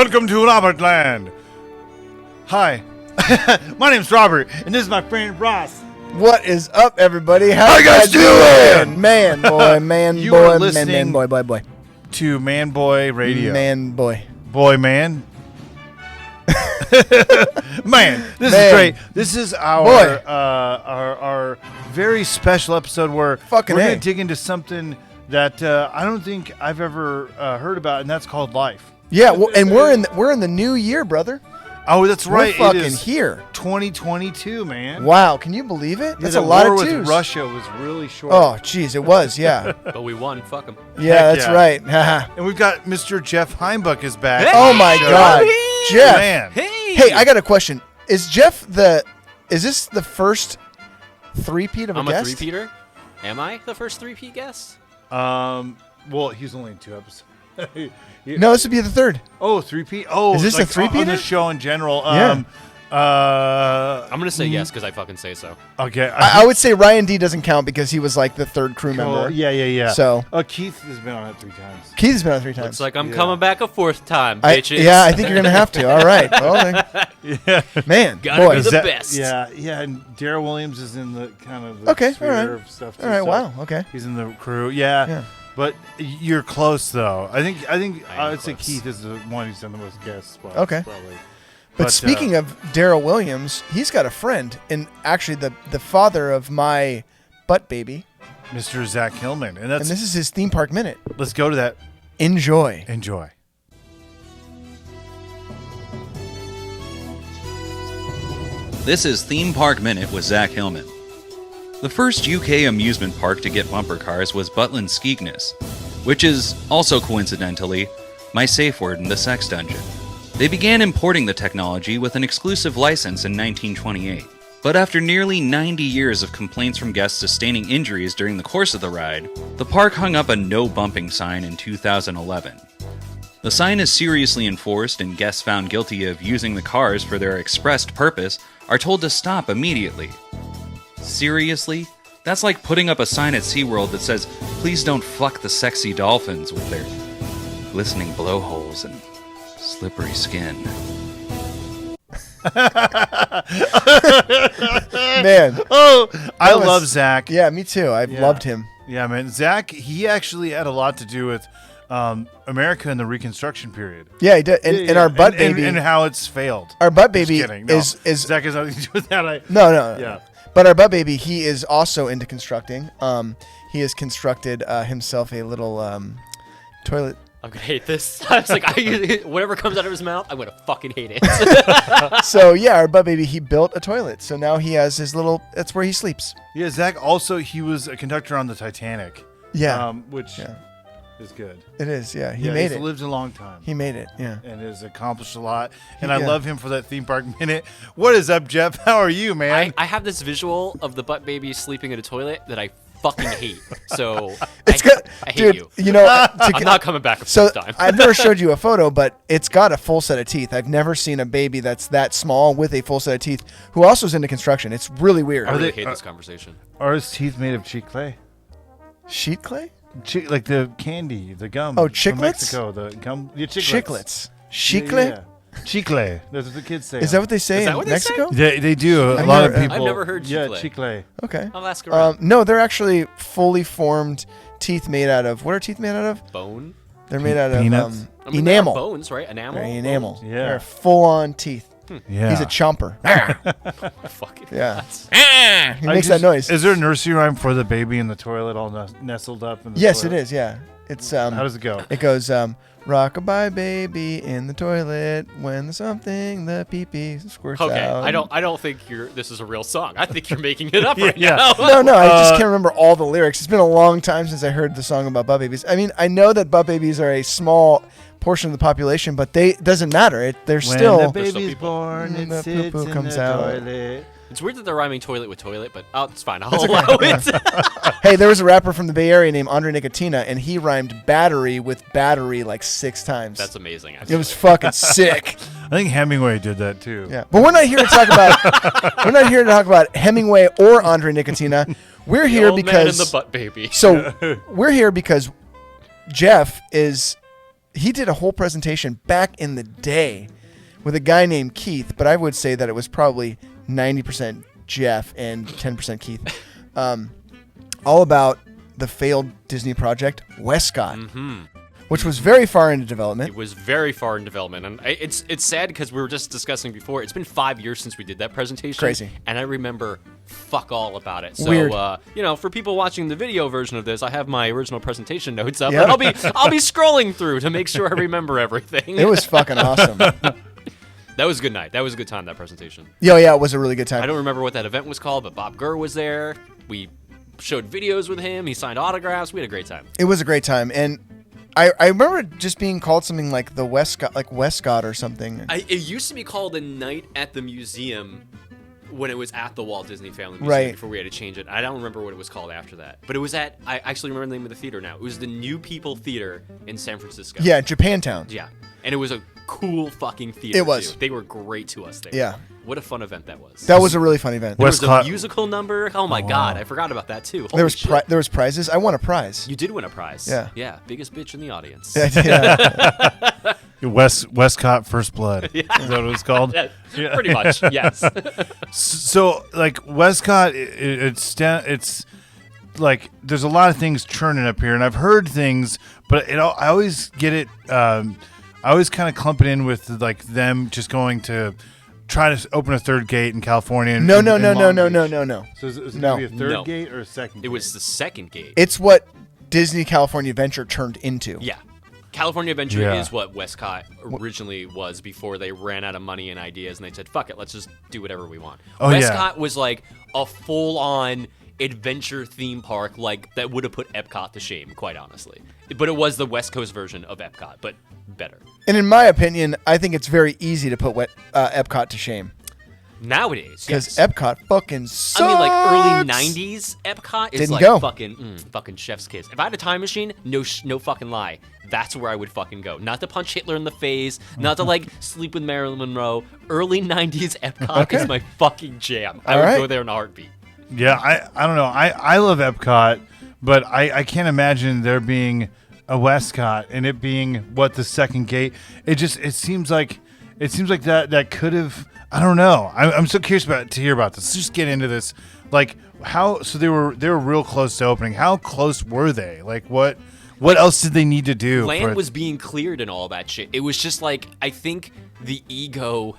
Welcome to Robertland. Hi, my name's Robert, and this is my friend Ross. What is up, everybody? How you guys doing? Man, boy, man, You boy, are listening boy. To Man Boy Radio. Man, boy. Boy, man. Man, this is great. This is our very special episode where we're going to dig into something that I don't think I've ever heard about, and that's called life. Yeah, well, and we're in the new year, brother. Oh, that's right. We're fucking it is here. 2022, man. Wow, can you believe it? That's a lot of war twos. with Russia was really short. Oh, jeez, it was, yeah. But we won. Fuck them. Yeah, that's right. And we've got Mr. JEFF HEIMBUCH is back. Hey! Oh my God, Jeff. Man. Hey, I got a question. Is Jeff is this the first three-peat of a guest? I'm a three-peater. Am I the first three-peat guest? Well, he's only in 2 episodes. No, this would be the third. Oh, three-peat. Oh, is this like a three-peater? on the show in general? Yeah. I'm gonna say yes because I fucking say so. Okay. I would say Ryan D doesn't count because he was like the third crew member. Yeah. So Keith has been on it 3 times. Keith has been on 3 times. Looks like I'm coming back a 4th time, bitches. Yeah, I think you're gonna have to. All right. Well, Yeah. man, Gotta boy. be the best. Yeah. And Daryl Williams is in the kind of the Okay, sphere all right. of stuff too. All right. so Wow. Okay. He's in the crew. Yeah. But you're close though. I think I would say Keith is the one who's done the most guest spots. Okay. Probably. But speaking of Daryl Williams, he's got a friend, and actually the father of my butt baby, Mr. Zach Hillman, and this is his theme park minute. Let's go to that. Enjoy. This is Theme Park Minute with Zach Hillman. The first UK amusement park to get bumper cars was Butland Skegness, which is also coincidentally my safe word in the sex dungeon. They began importing the technology with an exclusive license in 1928. But after nearly 90 years of complaints from guests sustaining injuries during the course of the ride, the park hung up a no bumping sign in 2011. The sign is seriously enforced, and guests found guilty of using the cars for their expressed purpose are told to stop immediately. Seriously? That's like putting up a sign at SeaWorld that says, "Please don't fuck the sexy dolphins with their glistening blowholes and slippery skin." Man. I love Zach. Yeah, me too. I've loved him. Yeah, man. Zach, he actually had a lot to do with America in the Reconstruction period. Yeah, he did. And our butt baby. And how it's failed. Our butt baby is Zach has nothing to do with that. No. Yeah. But our butt baby, he is also into constructing. He has constructed himself a little toilet. I'm gonna hate this. I was like, whatever comes out of his mouth, I'm gonna fucking hate it. So yeah, our butt baby, he built a toilet. So now he has his little. That's where he sleeps. Yeah, Zach also, he was a conductor on the Titanic. Yeah. Which is good. It is. Yeah, he made it. He's lived a long time. He made it. Yeah. And has accomplished a lot. And I love him for that theme park minute. What is up, Jeff? How are you, man? I have this visual of the butt baby sleeping in a toilet that I fucking hate. So it's good. I hate Dude, you. You know, I'm not coming back a so time. I've never showed you a photo, but it's got a full set of teeth. I've never seen a baby that's that small with a full set of teeth who also is into construction. It's really weird. I really hate this conversation. Are his teeth made of cheek clay? Sheet clay? Like the candy, the gum. Oh, from chiclets? Mexico, the gum. Yeah, chiclets. Chicle? Yeah. Chicle. That's what the kids say. Is that what they say in Mexico? They do. I've A lot never- of people. I've never heard chicle. Yeah, chicle. Okay. I'll ask around. No, they're actually fully formed teeth made out of. What are teeth made out of? Bone? They're made out Peanuts? of enamel. Bones, right? Enamel? They're enamel. Bones? Yeah. They're full-on teeth. Yeah. He's a chomper. Fucking Yeah. nuts. He makes that noise. Is there a nursery rhyme for the baby in the toilet all nestled up in the Yes, toilet? it is. Yeah. It's How does it go? It goes rock-a-bye baby in the toilet when the something the pee-pee squirts Okay, out. I don't think this is a real song. I think you're making it up right now. No, I just can't remember all the lyrics. It's been a long time since I heard the song about butt babies. I mean, I know that butt babies are a small portion of the population, but it doesn't matter. They're still. When the baby's born, Mm, it the sits poo-poo in comes the out. toilet. It's weird that they're rhyming toilet with toilet, but it's fine. I'll That's okay. allow it. Hey, there was a rapper from the Bay Area named Andre Nicotina, and he rhymed battery with battery like 6 times. That's amazing. Actually. It was fucking sick. I think Hemingway did that too. Yeah, but we're not here to talk about Hemingway or Andre Nicotina. We're The here old man because and the butt baby. So we're here because Jeff he did a whole presentation back in the day with a guy named Keith, but I would say that it was probably 90% Jeff and 10% Keith, all about the failed Disney project, westCOT, which was very far into development. It was very far in development, and it's sad because we were just discussing before. It's been 5 years since we did that presentation. Crazy. And I remember fuck all about it. So, Weird. For people watching the video version of this, I have my original presentation notes up, Yep. and I'll be scrolling through to make sure I remember everything. It was fucking awesome. That was a good night. That was a good time, that presentation. Yeah, it was a really good time. I don't remember what that event was called, but Bob Gurr was there. We showed videos with him. He signed autographs. We had a great time. It was a great time, and I remember it just being called something like the westCOT or something. It used to be called a night at the museum when it was at the Walt Disney Family Museum Right. before we had to change it. I don't remember what it was called after that. But it was I actually remember the name of the theater now. It was the New People Theater in San Francisco. Yeah, Japantown. Yeah. And it was a cool fucking theater, It was. too. They were great to us there. Yeah. What a fun event that was. That was a really fun event. There was a westCOT. musical number. Oh, my God. I forgot about that, too. There was Holy shit. there was prizes. I won a prize. You did win a prize. Yeah. Yeah. Biggest bitch in the audience. Yeah. westCOT First Blood. Is that what it was called? Yeah, pretty much, yes. So like westCOT, it's like there's a lot of things churning up here, and I've heard things, but I always get it. I always kind of clump it in with like them just going to try to open a third gate in California. And, No. and Long Beach. So So is it No. going to be a third No. gate or a second? It was the second gate. it's what Disney California Adventure turned into. Yeah. California Adventure Yeah. is what westCOT originally was before they ran out of money and ideas, and they said, fuck it, let's just do whatever we want. Oh, yeah. westCOT was like a full-on adventure theme park like that would have put epCOT to shame, quite honestly. But it was the West Coast version of epCOT, but better. And in my opinion, I think it's very easy to put epCOT to shame. Nowadays, Because yes. epCOT fucking sucks. I mean, like early '90s epCOT is Didn't like go. fucking chef's kiss. If I had a time machine, no fucking lie, that's where I would fucking go. Not to punch Hitler in the face, not to like sleep with Marilyn Monroe. Early '90s epCOT Okay. is my fucking jam. I All would right. go there in a heartbeat. Yeah, I don't know. I love epCOT, but I can't imagine there being a westCOT and it being what the second gate. It seems like that could have. I don't know. I'm so curious to hear about this. Let's just get into this. Like how? So they were real close to opening. How close were they? Like what else did they need to do? Land was being cleared and all that shit. It was just like, I think the ego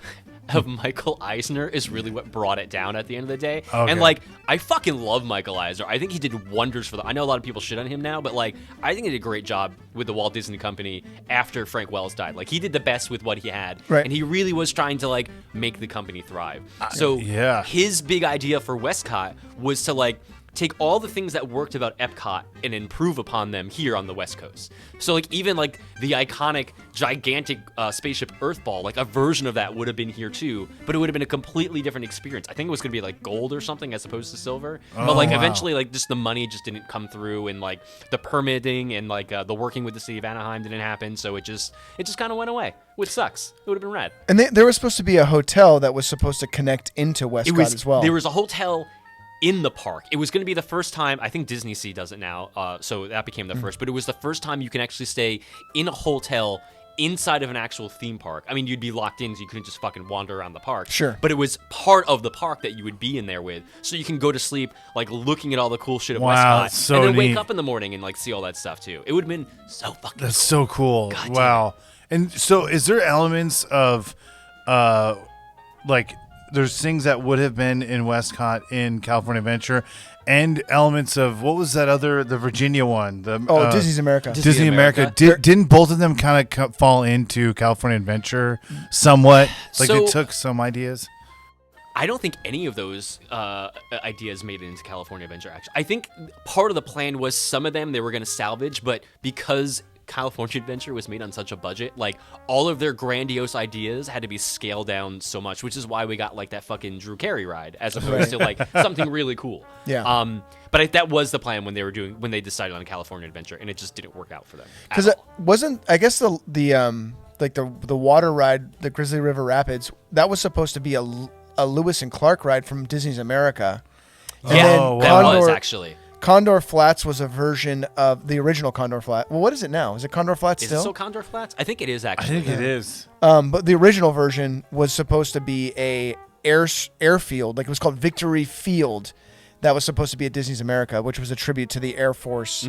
of Michael Eisner is really what brought it down at the end of the day. Okay. And like, I fucking love Michael Eisner. I think he did wonders for them. I know a lot of people shit on him now, but like, I think he did a great job with the Walt Disney Company after Frank Wells died. Like, he did the best with what he had. Right. And he really was trying to like make the company thrive. So yeah. his big idea for westCOT was to like take all the things that worked about epCOT and improve upon them here on the West Coast. So like even like the iconic gigantic spaceship Earthball, like a version of that would have been here too, but it would have been a completely different experience. I think it was going to be like gold or something as opposed to silver. But like wow. eventually like just the money just didn't come through, and like the permitting and like the working with the city of Anaheim didn't happen. So it just kind of went away, which sucks. It would have been rad. And there was supposed to be a hotel that was supposed to connect into westCOT as well. There was a hotel in the park. It was going to be the first time, I think Disney Sea does it now, so that became the first, but it was the first time you can actually stay in a hotel inside of an actual theme park. I mean, you'd be locked in, so you couldn't just fucking wander around the park. Sure. But it was part of the park that you would be in there with, so you can go to sleep, like, looking at all the cool shit at Wow, westCOT, that's so and then wake neat. up in the morning and, like, see all that stuff, too. It would have been so fucking That's cool. so cool. God damn Wow. And so is there elements of like there's things that would have been in westCOT in California Adventure and elements of what was that other the Virginia one? The Disney's America. Disney America. Didn't both of them kind of fall into California Adventure somewhat? Like So- they took some ideas. I don't think any of those ideas made it into California Adventure, actually. I think part of the plan was some of them they were going to salvage, but because California Adventure was made on such a budget, like, all of their grandiose ideas had to be scaled down so much, which is why we got, like, that fucking Drew Carey ride, as opposed to, like, something really cool. Yeah. But that was the plan when they decided on California Adventure, and it just didn't work out for them. Because it wasn't, I guess the water ride, the Grizzly River Rapids, that was supposed to be a Lewis and Clark ride from Disney's America. And Yeah, Oh, that wow. was, actually. Condor Flats was a version of the original Condor Flat. Well, what is it now? Is it Condor Flats Is still? it still Condor Flats? I think it is actually. I think it is. But the original version was supposed to be a airfield, like it was called Victory Field, that was supposed to be at Disney's America, which was a tribute to the Air Force.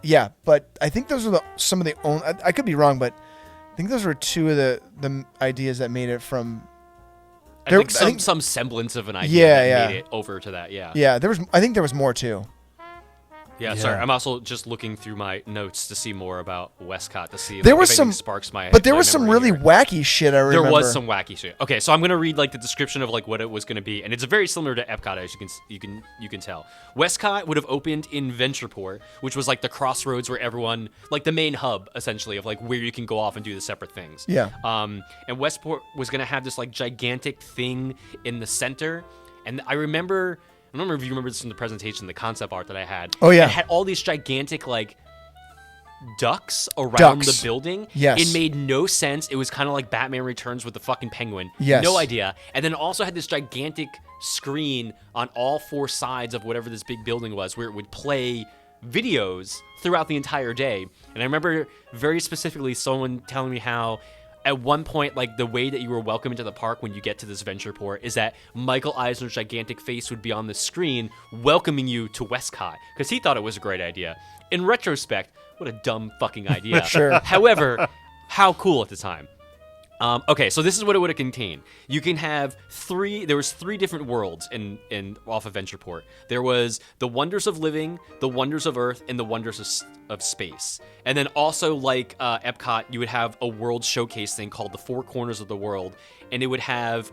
Yeah, but I think those are some of the only. I could be wrong, but I think those were two of the ideas that made it from. I think some semblance of an idea that made it over to that. Yeah. Yeah, I think there was more too. Yeah, sorry. I'm also just looking through my notes to see more about westCOT to see if, there was if some anything sparks my. But there my was some memory really here. wacky shit. I remember There was some wacky shit. Okay, so I'm gonna read like the description of like what it was gonna be, and it's very similar to epCOT, as you can tell. westCOT would have opened in Ventureport, which was like the crossroads where everyone, like the main hub essentially of like where you can go off and do the separate things. Yeah. And Westport was gonna have this like gigantic thing in the center, and I don't remember if you remember this from the presentation, the concept art that I had. Oh, yeah. It had all these gigantic, like, ducks around the building. Yes. It made no sense. It was kind of like Batman Returns with the fucking penguin. Yes. No idea. And then it also had this gigantic screen on all four sides of whatever this big building was where it would play videos throughout the entire day. And I remember very specifically someone telling me how at one point, like, the way that you were welcome into the park when you get to this Ventureport is that Michael Eisner's gigantic face would be on the screen welcoming you to westCOT because he thought it was a great idea. In retrospect, what a dumb fucking idea. Sure. However, how cool at the time. Okay, so this is what it would have contained. You can have there was three different worlds in off of Ventureport. There was the wonders of living, the wonders of earth, and the wonders of space. And then also like epCOT, you would have a world showcase thing called the Four Corners of the World, and it would have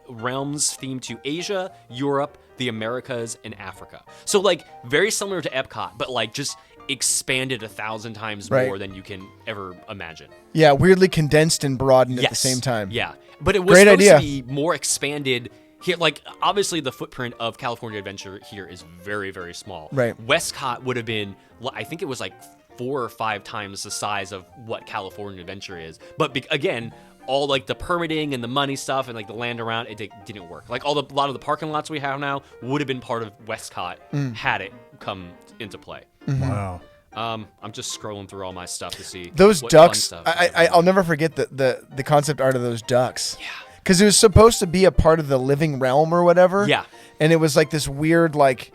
realms themed to Asia, Europe, the Americas, and Africa. So like very similar to epCOT, but like just expanded 1,000 times more than you can ever imagine. Yeah, weirdly condensed and broadened at the same time. Yeah, but it was Great supposed idea. to be more expanded here. Like obviously the footprint of California Adventure here is very, very small. Right. westCOT would have been, I think it was like 4 or 5 times the size of what California Adventure is. But again, all like the permitting and the money stuff and like the land around it didn't work. Like a lot of the parking lots we have now would have been part of westCOT had it come into play. Wow. I'm just scrolling through all my stuff to see Those what ducks. fun stuff I'll never forget the concept art of those ducks. Yeah. Because it was supposed to be a part of the living realm or whatever. Yeah. And it was like this weird like.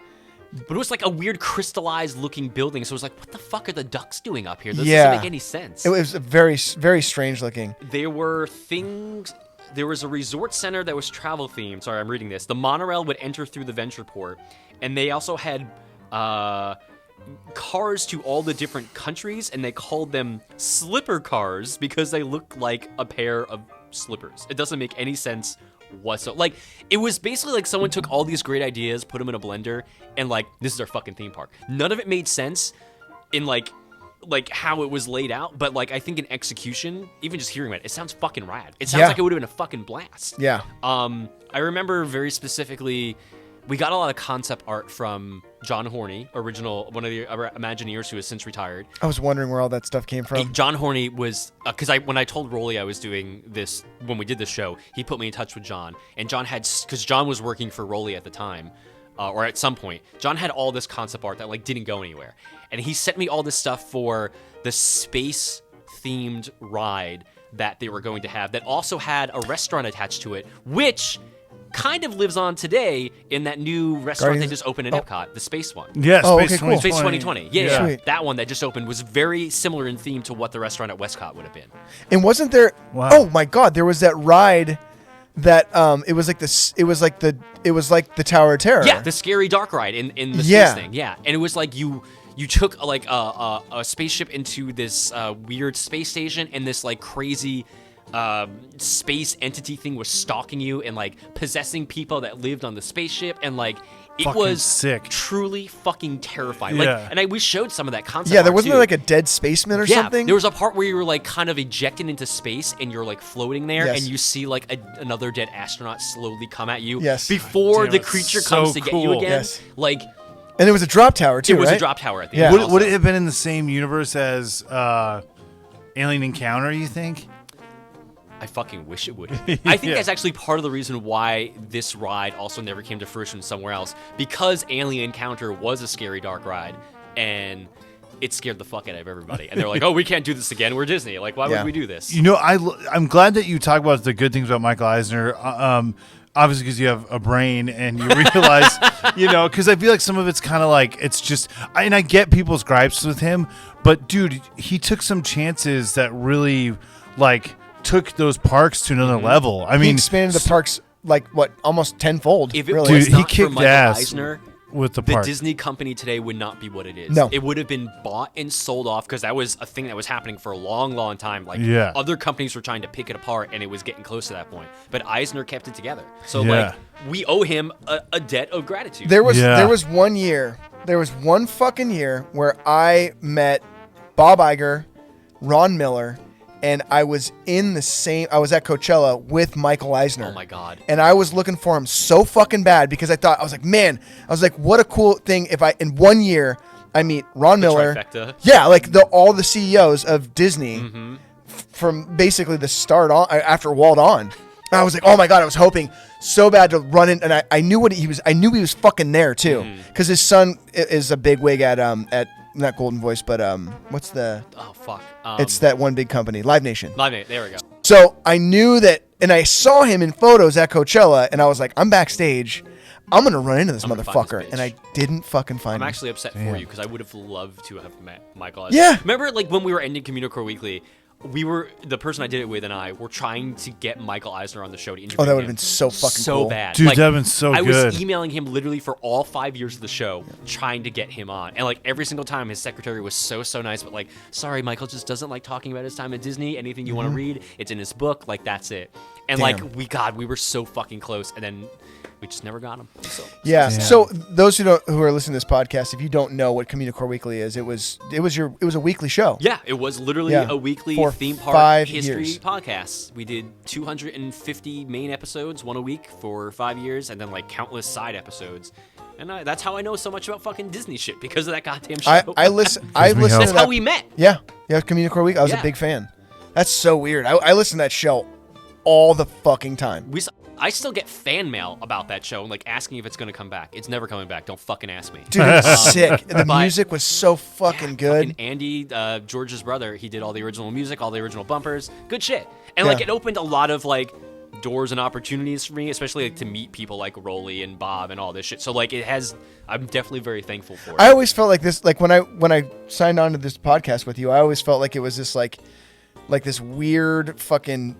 But it was like a weird crystallized looking building. So it was like, what the fuck are the ducks doing up here? This Yeah. doesn't make any sense. It was very, very strange looking. There were things. There was a resort center that was travel themed. Sorry, I'm reading this. The monorail would enter through the Ventureport, and they also had cars to all the different countries, and they called them slipper cars because they looked like a pair of slippers. It doesn't make any sense whatsoever. Like, it was basically like someone took all these great ideas, put them in a blender, and like, this is our fucking theme park. None of it made sense in like how it was laid out, but like I think in execution, even just hearing about it sounds fucking rad. It sounds like it would have been a fucking blast. Yeah. I remember very specifically, we got a lot of concept art from John Horney, one of the Imagineers who has since retired. I was wondering where all that stuff came from. John Horney was, because when I told Rolly I was doing this, when we did this show, he put me in touch with John. And John because John was working for Rolly at the time, or at some point. John had all this concept art that like didn't go anywhere. And he sent me all this stuff for the space-themed ride that they were going to have that also had a restaurant attached to it, which kind of lives on today in that new restaurant they just opened in epCOT, the space one. Yeah, Oh, Space okay, cool. 2020. Space 2020. Yeah. Sweet. That one that just opened was very similar in theme to what the restaurant at westCOT would have been. And wasn't there? Wow. Oh my God! There was that ride that it was like this. It was like the Tower of Terror. Yeah, the scary dark ride in the Yeah. space thing. Yeah, and it was like you took like a spaceship into this weird space station, and this like crazy space entity thing was stalking you and like possessing people that lived on the spaceship, and like it Fucking was sick. truly fucking terrifying. Yeah. Like, and we showed some of that concept. Yeah, there art, wasn't too. there like a dead spaceman or something. There was a part where you were like kind of ejected into space and you're like floating there, Yes. and you see like another dead astronaut slowly come at you. Yes. Before Damn, the it's creature so comes to get you cool. again. Yes. Like, And there was a drop tower too. it was right? a drop tower at the Yeah. end. Would it also. have been in the same universe as Alien Encounter, you think? I fucking wish it would. I think Yeah. that's actually part of the reason why this ride also never came to fruition somewhere else, because Alien Encounter was a scary dark ride, and it scared the fuck out of everybody. And they're like, oh, we can't do this again. We're Disney. Like, why would we do this? You know, I'm glad that you talk about the good things about Michael Eisner. Obviously, because you have a brain and you realize, you know, because I feel like some of it's kind of like, it's just, and I get people's gripes with him, but dude, he took some chances that really, like, took those parks to another level. I He mean, expanded the parks like what, almost tenfold. If it really. was Dude, he not for kicked Michael ass Eisner, with the the park. Disney company today would not be what it is. No. It would have been bought and sold off, because that was a thing that was happening for a long, long time. Like, Yeah. other companies were trying to pick it apart, and it was getting close to that point. But Eisner kept it together. So, Yeah. like, we owe him a debt of gratitude. There was Yeah. one fucking year where I met Bob Iger, Ron Miller, and I was I was at Coachella with Michael Eisner. Oh my God. And I was looking for him so fucking bad because I was like, what a cool thing if in 1 year I meet Ron Miller. Trifecta. Yeah, like all the CEOs of Disney from basically the start on after Walt on. And I was like, oh my God, I was hoping so bad to run in, and I knew he was fucking there too, because his son is a big wig at not Golden Voice, but what's the? Oh, fuck. It's that one big company, Live Nation. Live Nation, there we go. So I knew that, and I saw him in photos at Coachella, and I was like, I'm backstage. I'm going to run into this I'm gonna find this motherfucker. bitch. And I didn't fucking find I'm him. actually upset for you, because I would have loved to have met Michael Eisner. Yeah. Remember, like, when we were ending Communicore Weekly, the person I did it with and I were trying to get Michael Eisner on the show to interview him. Oh, that would have been so fucking so cool. bad. Dude, Like, that'd been so I good. was emailing him literally for all 5 years of the show, trying to get him on. And, like, every single time, his secretary was so nice, but, like, sorry, Michael just doesn't like talking about his time at Disney. Anything you want to read, it's in his book. Like, that's it. And, Damn. like, we were so fucking close. And then we just never got him. Yeah. So those who are listening to this podcast, if you don't know what Communicore Weekly is, it was a weekly show. Yeah, it was literally Yeah. a weekly For theme park 5 history years. podcast. We did 250 main episodes, one a week for 5 years, and then like countless side episodes. And that's how I know so much about fucking Disney shit, because of that goddamn show. I listen. me to hope. That's that. how we met. Yeah. Communicore Week. I was a Yeah. big fan. That's so weird. I listen to that show all the fucking time. I still get fan mail about that show, like asking if it's going to come back. It's never coming back. Don't fucking ask me. Dude, it's sick. The But- music was so fucking good. Fucking Andy, George's brother, he did all the original music, all the original bumpers. Good shit. And like Yeah. it opened a lot of like doors and opportunities for me, especially like to meet people like Rolly and Bob and all this shit. So like I'm definitely very thankful for it. I always felt like this, like when I signed on to this podcast with you, I always felt like it was this like this weird fucking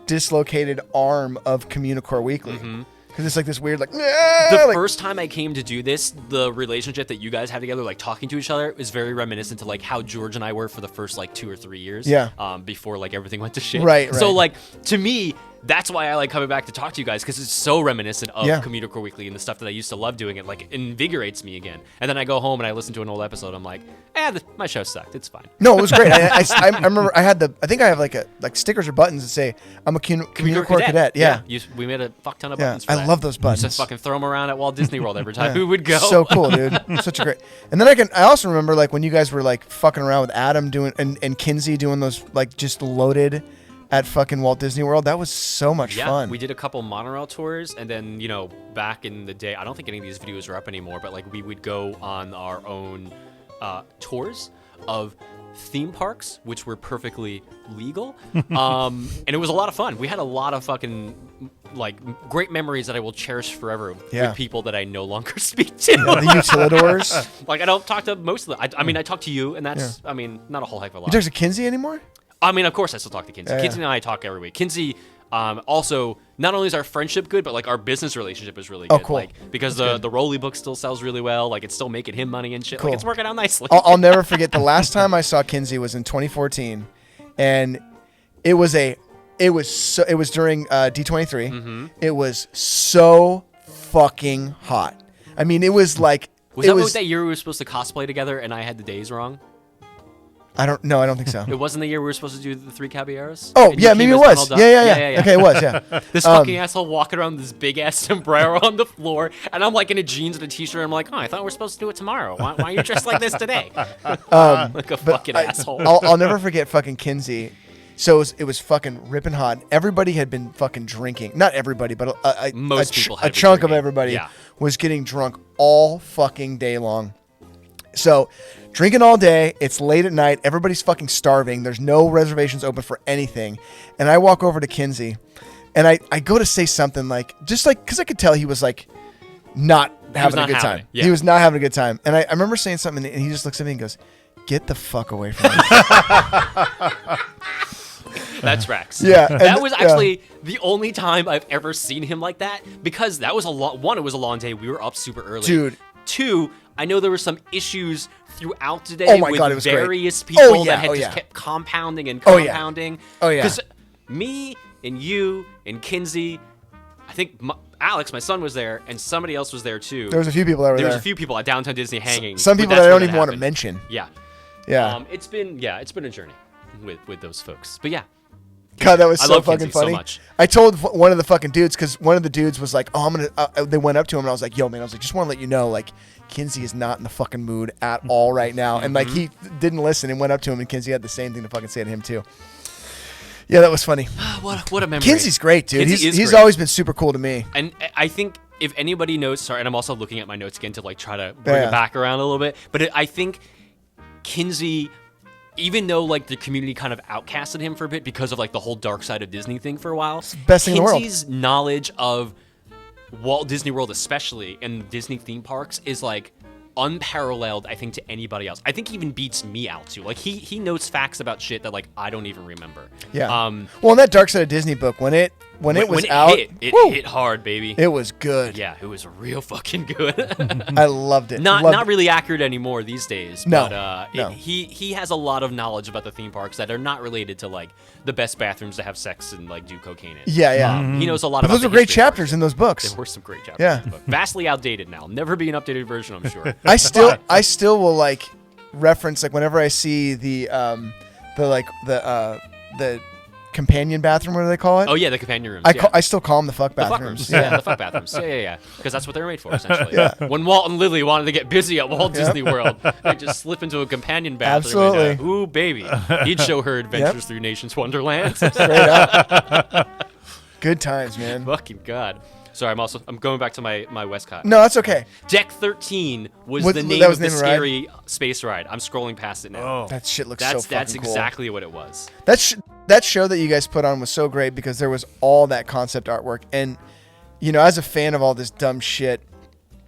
dislocated arm of Communicore Weekly. Because it's like this weird The first time I came to do this, the relationship that you guys have together, like talking to each other, is very reminiscent to like how George and I were for the first like 2 or 3 years. Yeah. Before like everything went to shit. Right. So like to me, that's why I like coming back to talk to you guys, because it's so reminiscent of Communicore Weekly and the stuff that I used to love doing. It like invigorates me again. And then I go home and I listen to an old episode. I'm like, my show sucked. It's fine. No, it was great. I remember I think I have like stickers or buttons that say I'm a Communicore cadet. Yeah. We made a fuck ton of Yeah, buttons for I that. love those buttons. Just fucking throw them around at Walt Disney World every time we would go. So cool, dude. Such a great. And then I also remember like when you guys were like fucking around with Adam doing and Kinsey doing those like just loaded at fucking Walt Disney World. That was so much fun. We did a couple monorail tours, and then, back in the day, I don't think any of these videos are up anymore, but like we would go on our own tours of theme parks, which were perfectly legal. And it was a lot of fun. We had a lot of fucking like great memories that I will cherish forever with people that I no longer speak to. The utilidors. Like I don't talk to most of them. I mean, I talk to you, and that's not a whole heck of a lot. You talk to Kinsey anymore? I mean, of course I still talk to Kinsey. Yeah, Kinsey and I talk every week. Kinsey, also, not only is our friendship good, but like our business relationship is really good. Oh, cool. Like, because the Rolly book still sells really well. Like it's still making him money and shit. Cool. Like it's working out nicely. I'll never forget the last time I saw Kinsey was in 2014, and it was during D23. It was so fucking hot. I mean, it was like was that year we were supposed to cosplay together and I had the days wrong? I don't think so. It wasn't the year we were supposed to do the 3 Caballeros? Oh, And you yeah, came maybe it as was. Donald Duck? Yeah. Okay, it was, yeah. This fucking asshole walking around with this big ass sombrero on the floor, and I'm like in a jeans and a t-shirt. I'm like, I thought we were supposed to do it tomorrow. Why are you dressed like this today? Like a fucking asshole. I'll never forget fucking Kinsey. So it was fucking ripping hot. Everybody had been fucking drinking. Not everybody, but a chunk of everybody was getting drunk all fucking day long. So drinking all day. It's late at night. Everybody's fucking starving. There's no reservations open for anything. And I walk over to Kinsey and I go to say something because I could tell he was like not having a good time. Yeah. He was not having a good time. And I remember saying something and he just looks at me and goes, "Get the fuck away from me." That tracks. Yeah. That was actually the only time I've ever seen him like that, because that was one, it was a long day. We were up super early. Dude. 2, I know there were some issues throughout the day with various great. people that had just kept compounding and compounding. Oh, yeah. Because me and you and Kinsey, I think Alex, my son, was there, and somebody else was there too. There was a few people that were there. There was a few people at Downtown Disney hanging. Some people that I don't even want to mention. Yeah. Yeah. It's been a journey with those folks. But yeah. God, that was so fucking Kinsey funny. So much. I told one of the fucking dudes, because one of the dudes was like, "Oh, I'm gonna." They went up to him and I was like, "Yo, man," I was like, "Just want to let you know, like, Kinsey is not in the fucking mood at all right now." And like he didn't listen and went up to him, and Kinsey had the same thing to fucking say to him too. Yeah, that was funny. What a memory. Kinsey's great, dude. He's great. always been super cool to me. And I think if anybody knows, and I'm also looking at my notes again to like try to bring it back around a little bit, but I think Kinsey, even though like the community kind of outcasted him for a bit because of like the whole dark side of Disney thing for a while, it's the best thing in the world. Kinsey's knowledge of Walt Disney World especially and Disney theme parks is like unparalleled, I think, to anybody else. I think he even beats me out too. Like he knows facts about shit that like I don't even remember. Yeah. Well, in that Dark Side of Disney book, when it was out, it hit hard, baby. It was good. Yeah, it was real fucking good. I loved it. Not really accurate anymore these days. No. But No. he has a lot of knowledge about the theme parks that are not related to like the best bathrooms to have sex and like do cocaine in. Yeah. He knows a lot But about those the are great history of chapters in those books. There were some great chapters. Yeah. In the book. Vastly outdated now. Never be an updated version, I'm sure. I still will like reference like whenever I see the companion bathroom. What do they call it? Oh yeah, the companion rooms. I still call them the fuck bathrooms. Yeah, the fuck bathrooms. Yeah. Because that's what they're made for, essentially. When Walt and Lily wanted to get busy at Walt Disney World, they just slip into a companion bathroom. Absolutely. And, ooh, baby. He'd show her adventures through Nation's Wonderland. Straight up. Good times, man. Fucking God. Sorry, I'm going back to my westCOT. No, that's okay. Deck 13 was the name of the scary space ride. I'm scrolling past it now. Oh. That shit looks so fucking That's cool. exactly what it was. That show that you guys put on was so great because there was all that concept artwork. And, you know, as a fan of all this dumb shit,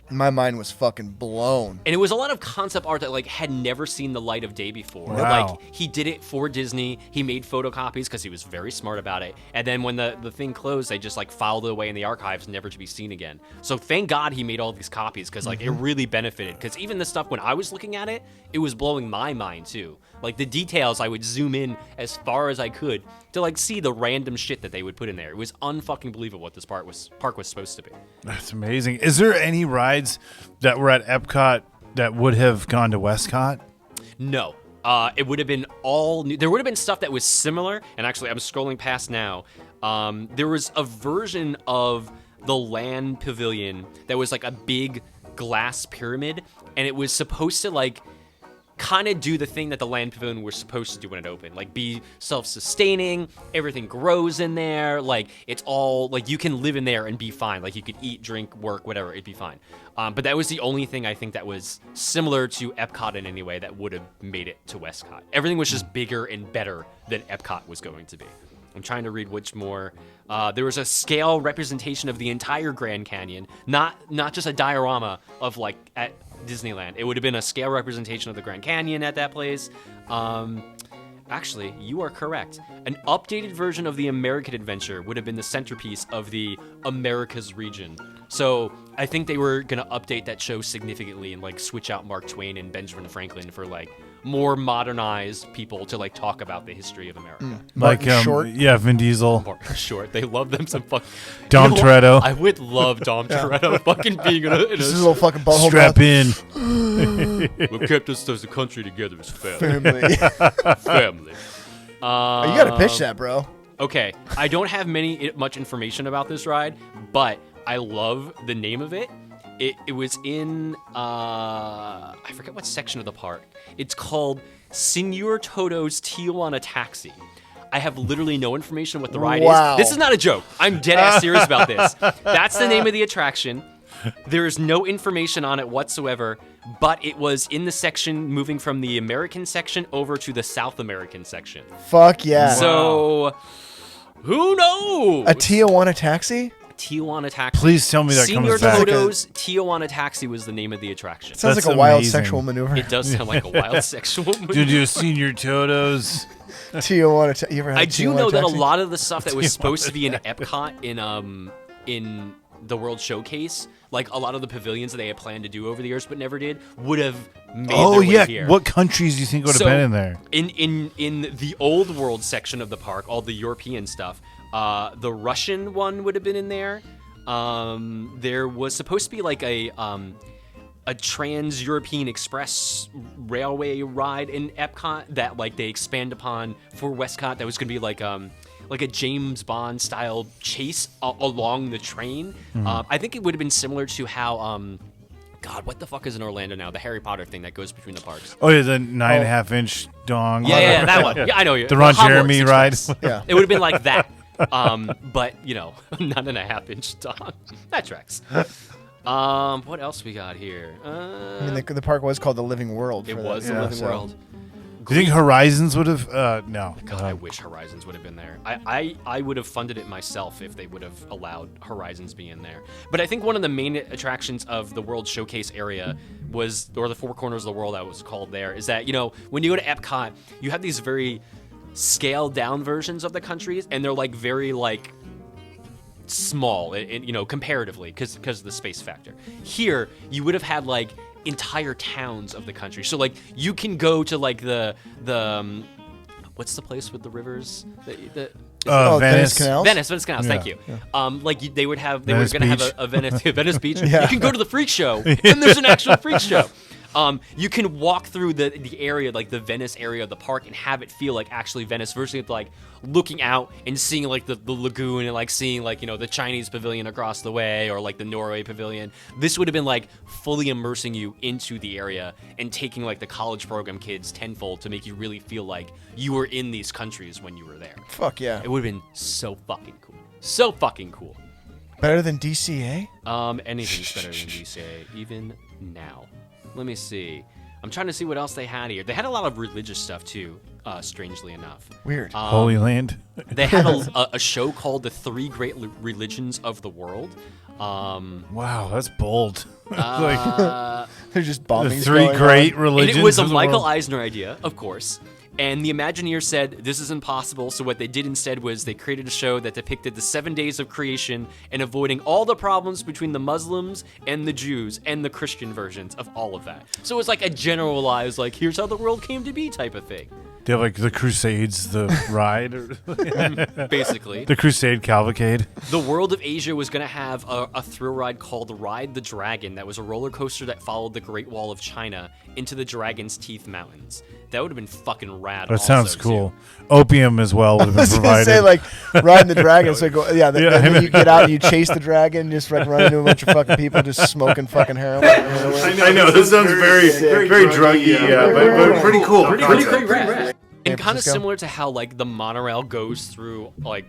my mind was fucking blown. And it was a lot of concept art that like had never seen the light of day before. Wow. Like he did it for Disney. He made photocopies because he was very smart about it. And then when the thing closed, they just like filed it away in the archives, never to be seen again. So thank God he made all these copies because like it really benefited. Because even the stuff when I was looking at it, it was blowing my mind too. Like the details, I would zoom in as far as I could to like see the random shit that they would put in there. It was unfucking believable what this park was supposed to be. That's amazing. Is there any rides that were at epCOT that would have gone to westCOT? No. It would have been all new. There would have been stuff that was similar. And actually, I'm scrolling past now. There was a version of the land pavilion that was like a big glass pyramid. And it was supposed to like kind of do the thing that the land pavilion was supposed to do when it opened, like be self-sustaining, everything grows in there, like it's all like you can live in there and be fine, like you could eat, drink, work, whatever, it'd be fine. But that was the only thing I think that was similar to epCOT in any way that would have made it to westCOT. Everything was just bigger and better than epCOT was going to be. I'm trying to read which more. There was a scale representation of the entire Grand Canyon, not just a diorama of like at Disneyland. It would have been a scale representation of the Grand Canyon at that place. Actually, you are correct. An updated version of the American Adventure would have been the centerpiece of the Americas region. So I think they were going to update that show significantly and like switch out Mark Twain and Benjamin Franklin for like more modernized people to like talk about the history of America. Like Short. Yeah, Vin Diesel. Martin Short. They love them some fuck. Dom Toretto. I would love Dom Toretto fucking being in a This is a little fucking butthole. Strap in. what kept us as a country together is family. Family. Family. You gotta pitch that, bro. Okay, I don't have much information about this ride, but I love the name of it. It was in I forget what section of the park. It's called Senor Toto's Tijuana Taxi. I have literally no information what the ride Wow. is. This is not a joke. I'm dead ass serious about this. That's the name of the attraction. There is no information on it whatsoever, but it was in the section moving from the American section over to the South American section. Fuck yeah. So, who knows? A Tijuana taxi? Tijuana Taxi. Please tell me that Senor comes back. Toto's Tijuana Taxi was the name of the attraction. Sounds That's like a wild amazing. sexual maneuver. It does sound like a wild sexual movie. Did you Senor Toto's? Tijuana. You ever had I a do Tijuana know that a taxi? lot of the stuff that was supposed to be in epCOT in the World Showcase, like a lot of the pavilions that they had planned to do over the years but never did, would have made Oh their way yeah. here. What countries do you think would have So, been in there? In the old world section of the park, all the European stuff, the Russian one would have been in there. There was supposed to be like a Trans-European Express railway ride in epCOT that like they expand upon for westCOT. That was going to be like a James Bond style chase along the train. I think it would have been similar to how God, what the fuck is in Orlando now? The Harry Potter thing that goes between the parks. Oh yeah, the 9.5 inch dong. Yeah, that one. Yeah, I know you. The Ron Hogwarts Jeremy Express. ride. Yeah. It would have been like that. But, 9.5 inch dog. That tracks. What else we got here? I mean, the park was called the Living World. It for was that, the yeah, Living so- World. Do you think Horizons would have? No. God, I wish Horizons would have been there. I would have funded it myself if they would have allowed Horizons be in there. But I think one of the main attractions of the World Showcase area was, or the Four Corners of the World that was called there, is that, when you go to epCOT, you have these very scaled down versions of the countries, and they're like very like small, comparatively, because of the space factor. Here, you would have had like entire towns of the country. So like you can go to like the what's the place with the rivers? Venice. Canals? Venice Canals. Thank you. They were going to have a Venice Beach. Yeah. You can go to the freak show, and there's an actual freak show. You can walk through the area, like the Venice area of the park, and have it feel like actually Venice, versus like looking out and seeing like the lagoon and like seeing like the Chinese pavilion across the way, or like the Norway pavilion. This would have been like fully immersing you into the area and taking like the college program kids tenfold to make you really feel like you were in these countries when you were there. Fuck yeah. It would have been so fucking cool. So fucking cool. Better than DCA? Anything's better than DCA, even now. Let me see. I'm trying to see what else they had here. They had a lot of religious stuff too, strangely enough. Weird. Holy Land. They had a show called The Three Great Religions of the World. Wow, that's bold. Like They're just bombings the three going great on. religions. And it was a of the Michael world. Eisner idea, of course. And the Imagineers said, this is impossible, so what they did instead was they created a show that depicted the 7 days of creation and avoiding all the problems between the Muslims and the Jews and the Christian versions of all of that. So it was like a generalized, like, here's how the world came to be type of thing, They have like the Crusades, the ride, or basically. the Crusade Cavalcade. The World of Asia was going to have a thrill ride called Ride the Dragon that was a roller coaster that followed the Great Wall of China into the Dragon's Teeth Mountains. That would have been fucking rad. That sounds also, cool. too. Opium as well would have I been was gonna provided. say like riding the dragon. So go, Yeah, I then know. you get out and you chase the dragon, just like run into a bunch of fucking people just smoking fucking heroin. I know this sounds very druggy, but pretty cool. Pretty rad. And San kind of Francisco. similar to how like the monorail goes through like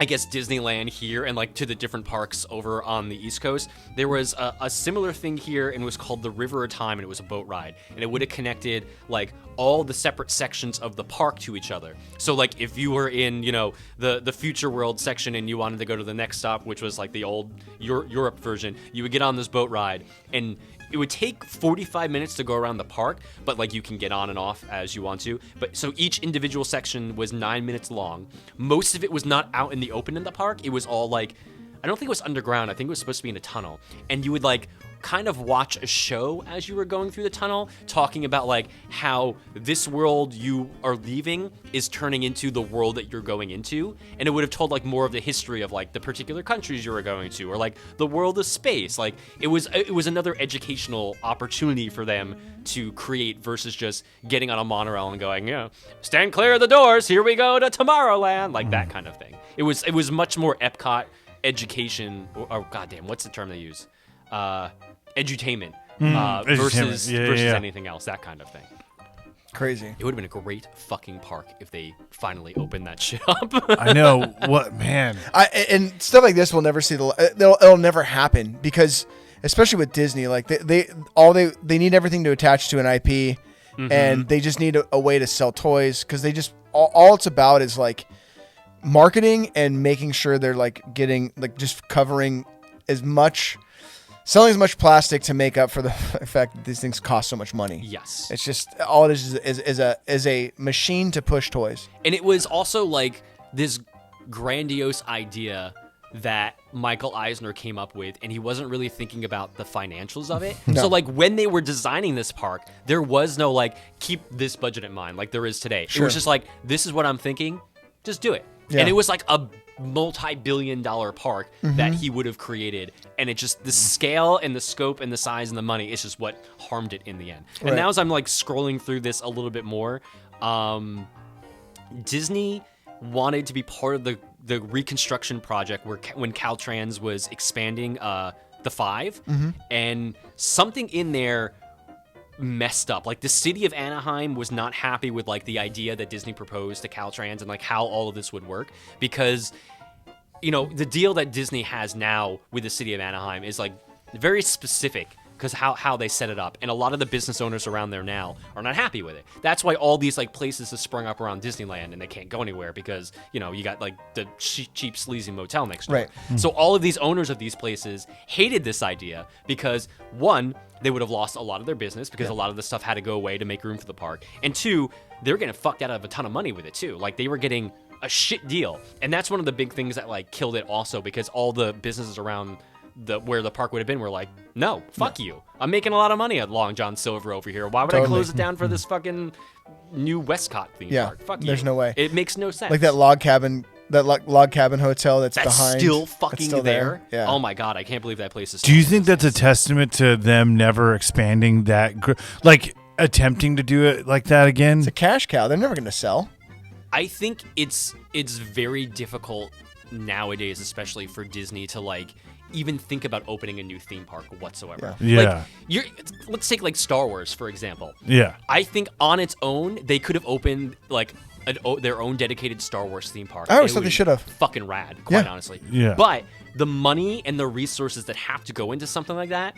I guess Disneyland here and like to the different parks over on the East Coast. There was a similar thing here, and it was called the River of Time, and it was a boat ride, and it would have connected like all the separate sections of the park to each other. So like if you were in the Future World section and you wanted to go to the next stop, which was like the old Europe version, you would get on this boat ride, and it would take 45 minutes to go around the park, but like you can get on and off as you want to. But so each individual section was 9 minutes long. Most of it was not out in the open in the park. It was all like, I don't think it was underground. I think it was supposed to be in a tunnel. And you would like kind of watch a show as you were going through the tunnel, talking about like how this world you are leaving is turning into the world that you're going into. And it would have told like more of the history of like the particular countries you were going to, or like the world of space. Like it was another educational opportunity for them to create versus just getting on a monorail and going, stand clear of the doors, here we go to Tomorrowland, like that kind of thing. It was much more epCOT education, or goddamn, what's the term they use? Edutainment versus Yeah. anything else, that kind of thing. Crazy. It would have been a great fucking park if they finally opened that shit up. I know. What, man? And stuff like this will never see it'll never happen because, especially with Disney, like they need everything to attach to an IP, and they just need a way to sell toys because they just all it's about is like marketing and making sure they're like getting like just covering selling as much plastic to make up for the fact that these things cost so much money. Yes. It's just all it is a machine to push toys. And it was also like this grandiose idea that Michael Eisner came up with, and he wasn't really thinking about the financials of it. No. So like when they were designing this park, there was no like keep this budget in mind like there is today. Sure. It was just like, this is what I'm thinking, just do it. Yeah. And it was like a multi-billion-dollar park that he would have created, and it just the scale and the scope and the size and the money is just what harmed it in the end. And Right. now as I'm like scrolling through this a little bit more, Disney wanted to be part of the reconstruction project when Caltrans was expanding the 5, and something in there messed up. Like the city of Anaheim was not happy with like the idea that Disney proposed to Caltrans and like how all of this would work, because you know the deal that Disney has now with the city of Anaheim is like very specific because how they set it up, and a lot of the business owners around there now are not happy with it. That's why all these like places have sprung up around Disneyland and they can't go anywhere because you know you got like the cheap sleazy motel next door. Right. So all of these owners of these places hated this idea because one, they would have lost a lot of their business because a lot of the stuff had to go away to make room for the park, and two, they were getting fucked out of a ton of money with it too. Like they were getting a shit deal, and that's one of the big things that like killed it also, because all the businesses around where the park would have been were like, no, fuck you. I'm making a lot of money at Long John Silver over here. Why would I close it down for this fucking new westCOT theme park? Fuck you. There's no way. It makes no sense. Like that log cabin hotel that's behind. Still fucking still there. Yeah. Oh my god, I can't believe that place is. Do you think that's a testament to them never expanding that, like attempting to do it like that again? It's a cash cow. They're never going to sell. I think it's very difficult nowadays, especially for Disney, to like even think about opening a new theme park whatsoever. Yeah. Like, let's take like Star Wars for example. Yeah. I think on its own they could have opened like their own dedicated Star Wars theme park. I always It thought would they be should have. fucking rad, quite honestly. Yeah. But the money and the resources that have to go into something like that,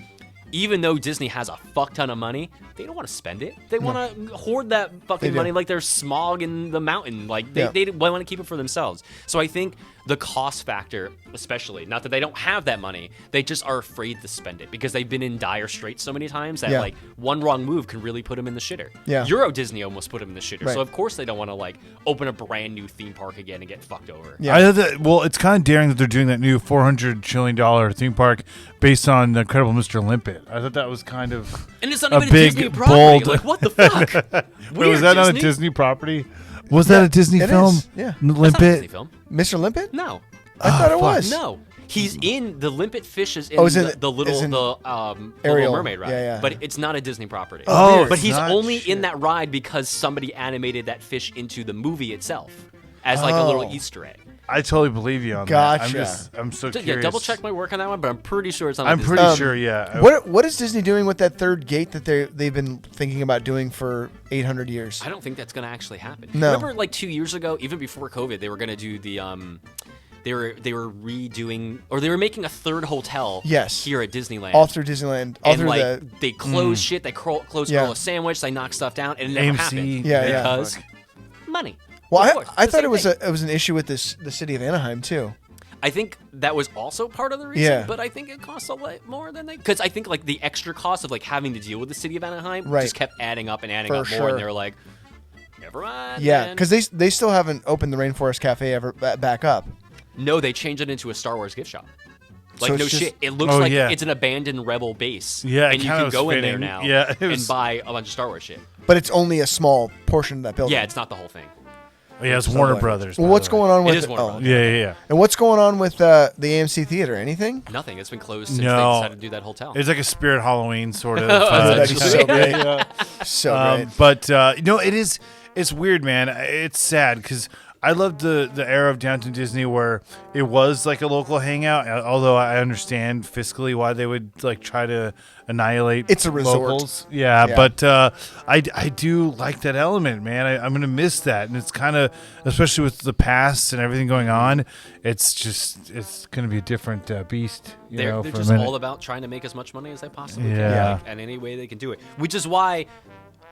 even though Disney has a fuck ton of money, they don't want to spend it. They want to hoard that fucking money like there's smog in the mountain. Like they want to keep it for themselves. So I think the cost factor, especially, not that they don't have that money, they just are afraid to spend it because they've been in dire straits so many times that like one wrong move can really put them in the shitter. Yeah. Euro Disney almost put them in the shitter. Right. So of course they don't want to like open a brand new theme park again and get fucked over. Yeah. I know that. Well, it's kind of daring that they're doing that new $400 trillion theme park based on the Incredible Mr. Limpet. I thought that was kind of And it's not a even a big, Disney property. bold. Like what the fuck? Wait, was that not a Disney property? Was that a Disney it film? is. Yeah. That's not a Limpet. Disney film. Mr. Limpet? No. I thought it fuck. was. No, he's in the Limpet Fish is in, Oh, is it- the is in Little Ariel. Mermaid ride. Yeah. But it's not a Disney property. Oh, but it's he's not? only Shit. in that ride because somebody animated that fish into the movie itself as like a little Oh. Easter egg. I totally believe you on that. Gotcha. I'm so So, curious. yeah, double check my work on that one, but I'm pretty sure it's not. I'm a Disney. pretty sure, yeah. What is Disney doing with that third gate that they've been thinking about doing for 800 years? I don't think that's gonna actually happen. No. Remember, like 2 years ago, even before COVID, they were gonna do the They were redoing, or they were making a third hotel. Yes. Here at Disneyland. All through Disneyland. All And through like they closed shit, they closed Yeah. Roll a Sandwich, they knocked stuff down, and it never AMC. happened Yeah. because money. Well, Of course, I the thought same it was thing. it was an issue with the city of Anaheim too. I think that was also part of the reason, Yeah. but I think it costs a lot more than they. Because I think like the extra cost of like having to deal with the city of Anaheim Right. just kept adding up and adding For up more, sure. and they were like, never mind. Yeah, man. because they still haven't opened the Rainforest Cafe ever back up. No, they changed it into a Star Wars gift shop. Like, So it's no just- shit. It looks Oh, like yeah. it's an abandoned Rebel base. Yeah, it and you kinda can was go in there fitting. now Yeah, it and was- buy a bunch of Star Wars shit. But it's only a small portion of that building. Yeah, it's not the whole thing. Oh, yeah, it's Warner Brothers. Well, by what's the way. going on with It is Warner Brothers. Yeah. And what's going on with the AMC Theater? Anything? Nothing. It's been closed since No. they decided to do that hotel. It's like a Spirit Halloween sort of. That'd be so great. yeah. So great. But it is. It's weird, man. It's sad because I loved the era of Downtown Disney where it was like a local hangout. Although I understand fiscally why they would like try to annihilate. It's a resort. Locals. Yeah. But I do like that element, man. I'm gonna miss that, and it's kind of, especially with the past and everything going on. It's gonna be a different beast. They're just all about trying to make as much money as they possibly can, like, and any way they can do it. Which is why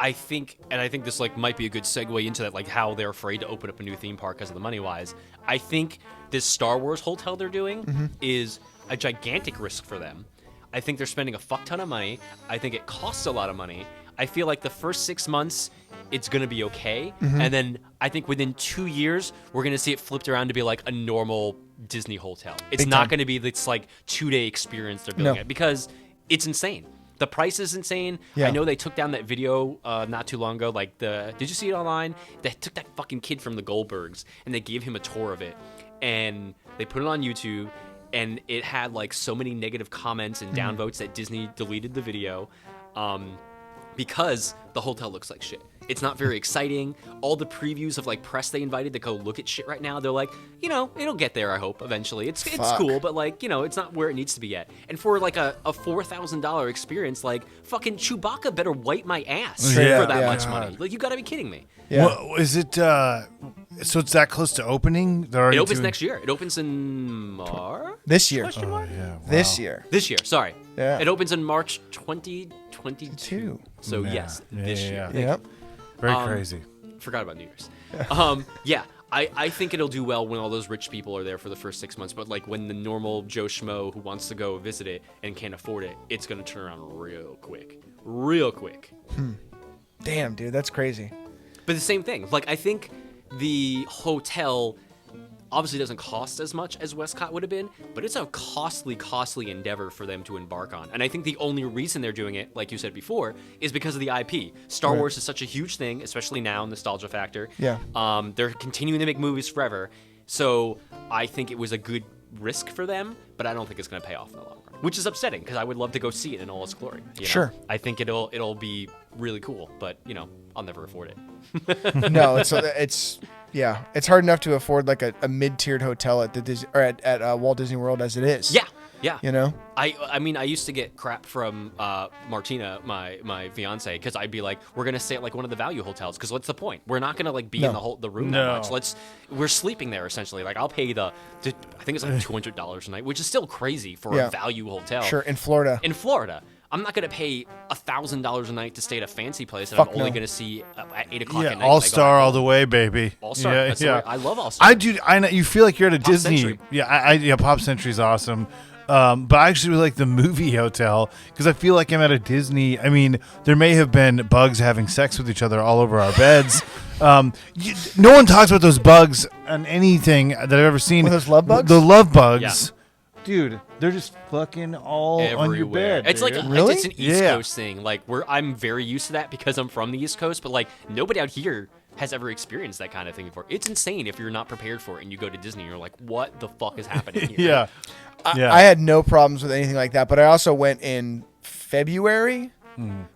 I think this like might be a good segue into that, like how they're afraid to open up a new theme park because of the money wise. I think this Star Wars hotel they're doing is a gigantic risk for them. I think they're spending a fuck ton of money. I think it costs a lot of money. I feel like the first 6 months it's gonna be okay, and then I think within 2 years we're gonna see it flipped around to be like a normal Disney hotel. It's not gonna be this like 2-day experience they're building it, because it's insane. The price is insane. Yeah. I know they took down that video not too long ago. Like did you see it online? They took that fucking kid from the Goldbergs and they gave him a tour of it, and they put it on YouTube, and it had like so many negative comments and downvotes that Disney deleted the video because the hotel looks like shit. It's not very exciting. All the previews of like press they invited to go look at shit right now, they're like, it'll get there, I hope, eventually. It's cool, but like, it's not where it needs to be yet. And for like a $4,000 experience, like fucking Chewbacca better wipe my ass for that much money. Like, you gotta be kidding me. Yeah. Well, is it? So it's that close to opening? It opens next year. It opens in March. This year. Question mark? Yeah, wow. This year. This year. Sorry. Yeah. It opens in March 2022. So yes, this year. Yep. Very crazy. Forgot about New Year's. I think it'll do well when all those rich people are there for the first 6 months, but like when the normal Joe Schmo who wants to go visit it and can't afford it, it's gonna turn around real quick. Damn, dude, that's crazy. But the same thing. Like, I think the hotel obviously doesn't cost as much as westCOT would have been, but it's a costly endeavor for them to embark on. And I think the only reason they're doing it, like you said before, is because of the IP. Star Wars is such a huge thing, especially now, nostalgia factor. Yeah. They're continuing to make movies forever. So I think it was a good risk for them, but I don't think it's going to pay off in the long run, which is upsetting because I would love to go see it in all its glory. Sure. I think it'll be really cool, but I'll never afford it. No, it's hard enough to afford like a mid-tiered hotel at the Disney or at Walt Disney World as it is. Yeah. I mean, I used to get crap from Martina, my fiance, because I'd be like, we're gonna stay at like one of the value hotels, because what's the point? We're not gonna like be in the room that much. We're sleeping there essentially. Like, I'll pay I think it's like $200 a night, which is still crazy for a value hotel. Sure, in Florida. I'm not going to pay $1,000 a night to stay at a fancy place that I'm only going to see at 8 o'clock at night. All-star all the way, baby. All-star. Yeah. I love All-star. I know you feel like you're at a Pop Disney. Century. Yeah, Pop Century's awesome. But I actually really like the movie hotel because I feel like I'm at a Disney. I mean, there may have been bugs having sex with each other all over our beds. No one talks about those bugs on anything that I've ever seen. Those love bugs? The love bugs. Yeah. Dude, they're just fucking all everywhere. on your bed. It's like Really? it's an East Coast thing. Like I'm very used to that because I'm from the East Coast, but like nobody out here has ever experienced that kind of thing before. It's insane if you're not prepared for it and you go to Disney and you're like, what the fuck is happening here? I had no problems with anything like that, but I also went in February,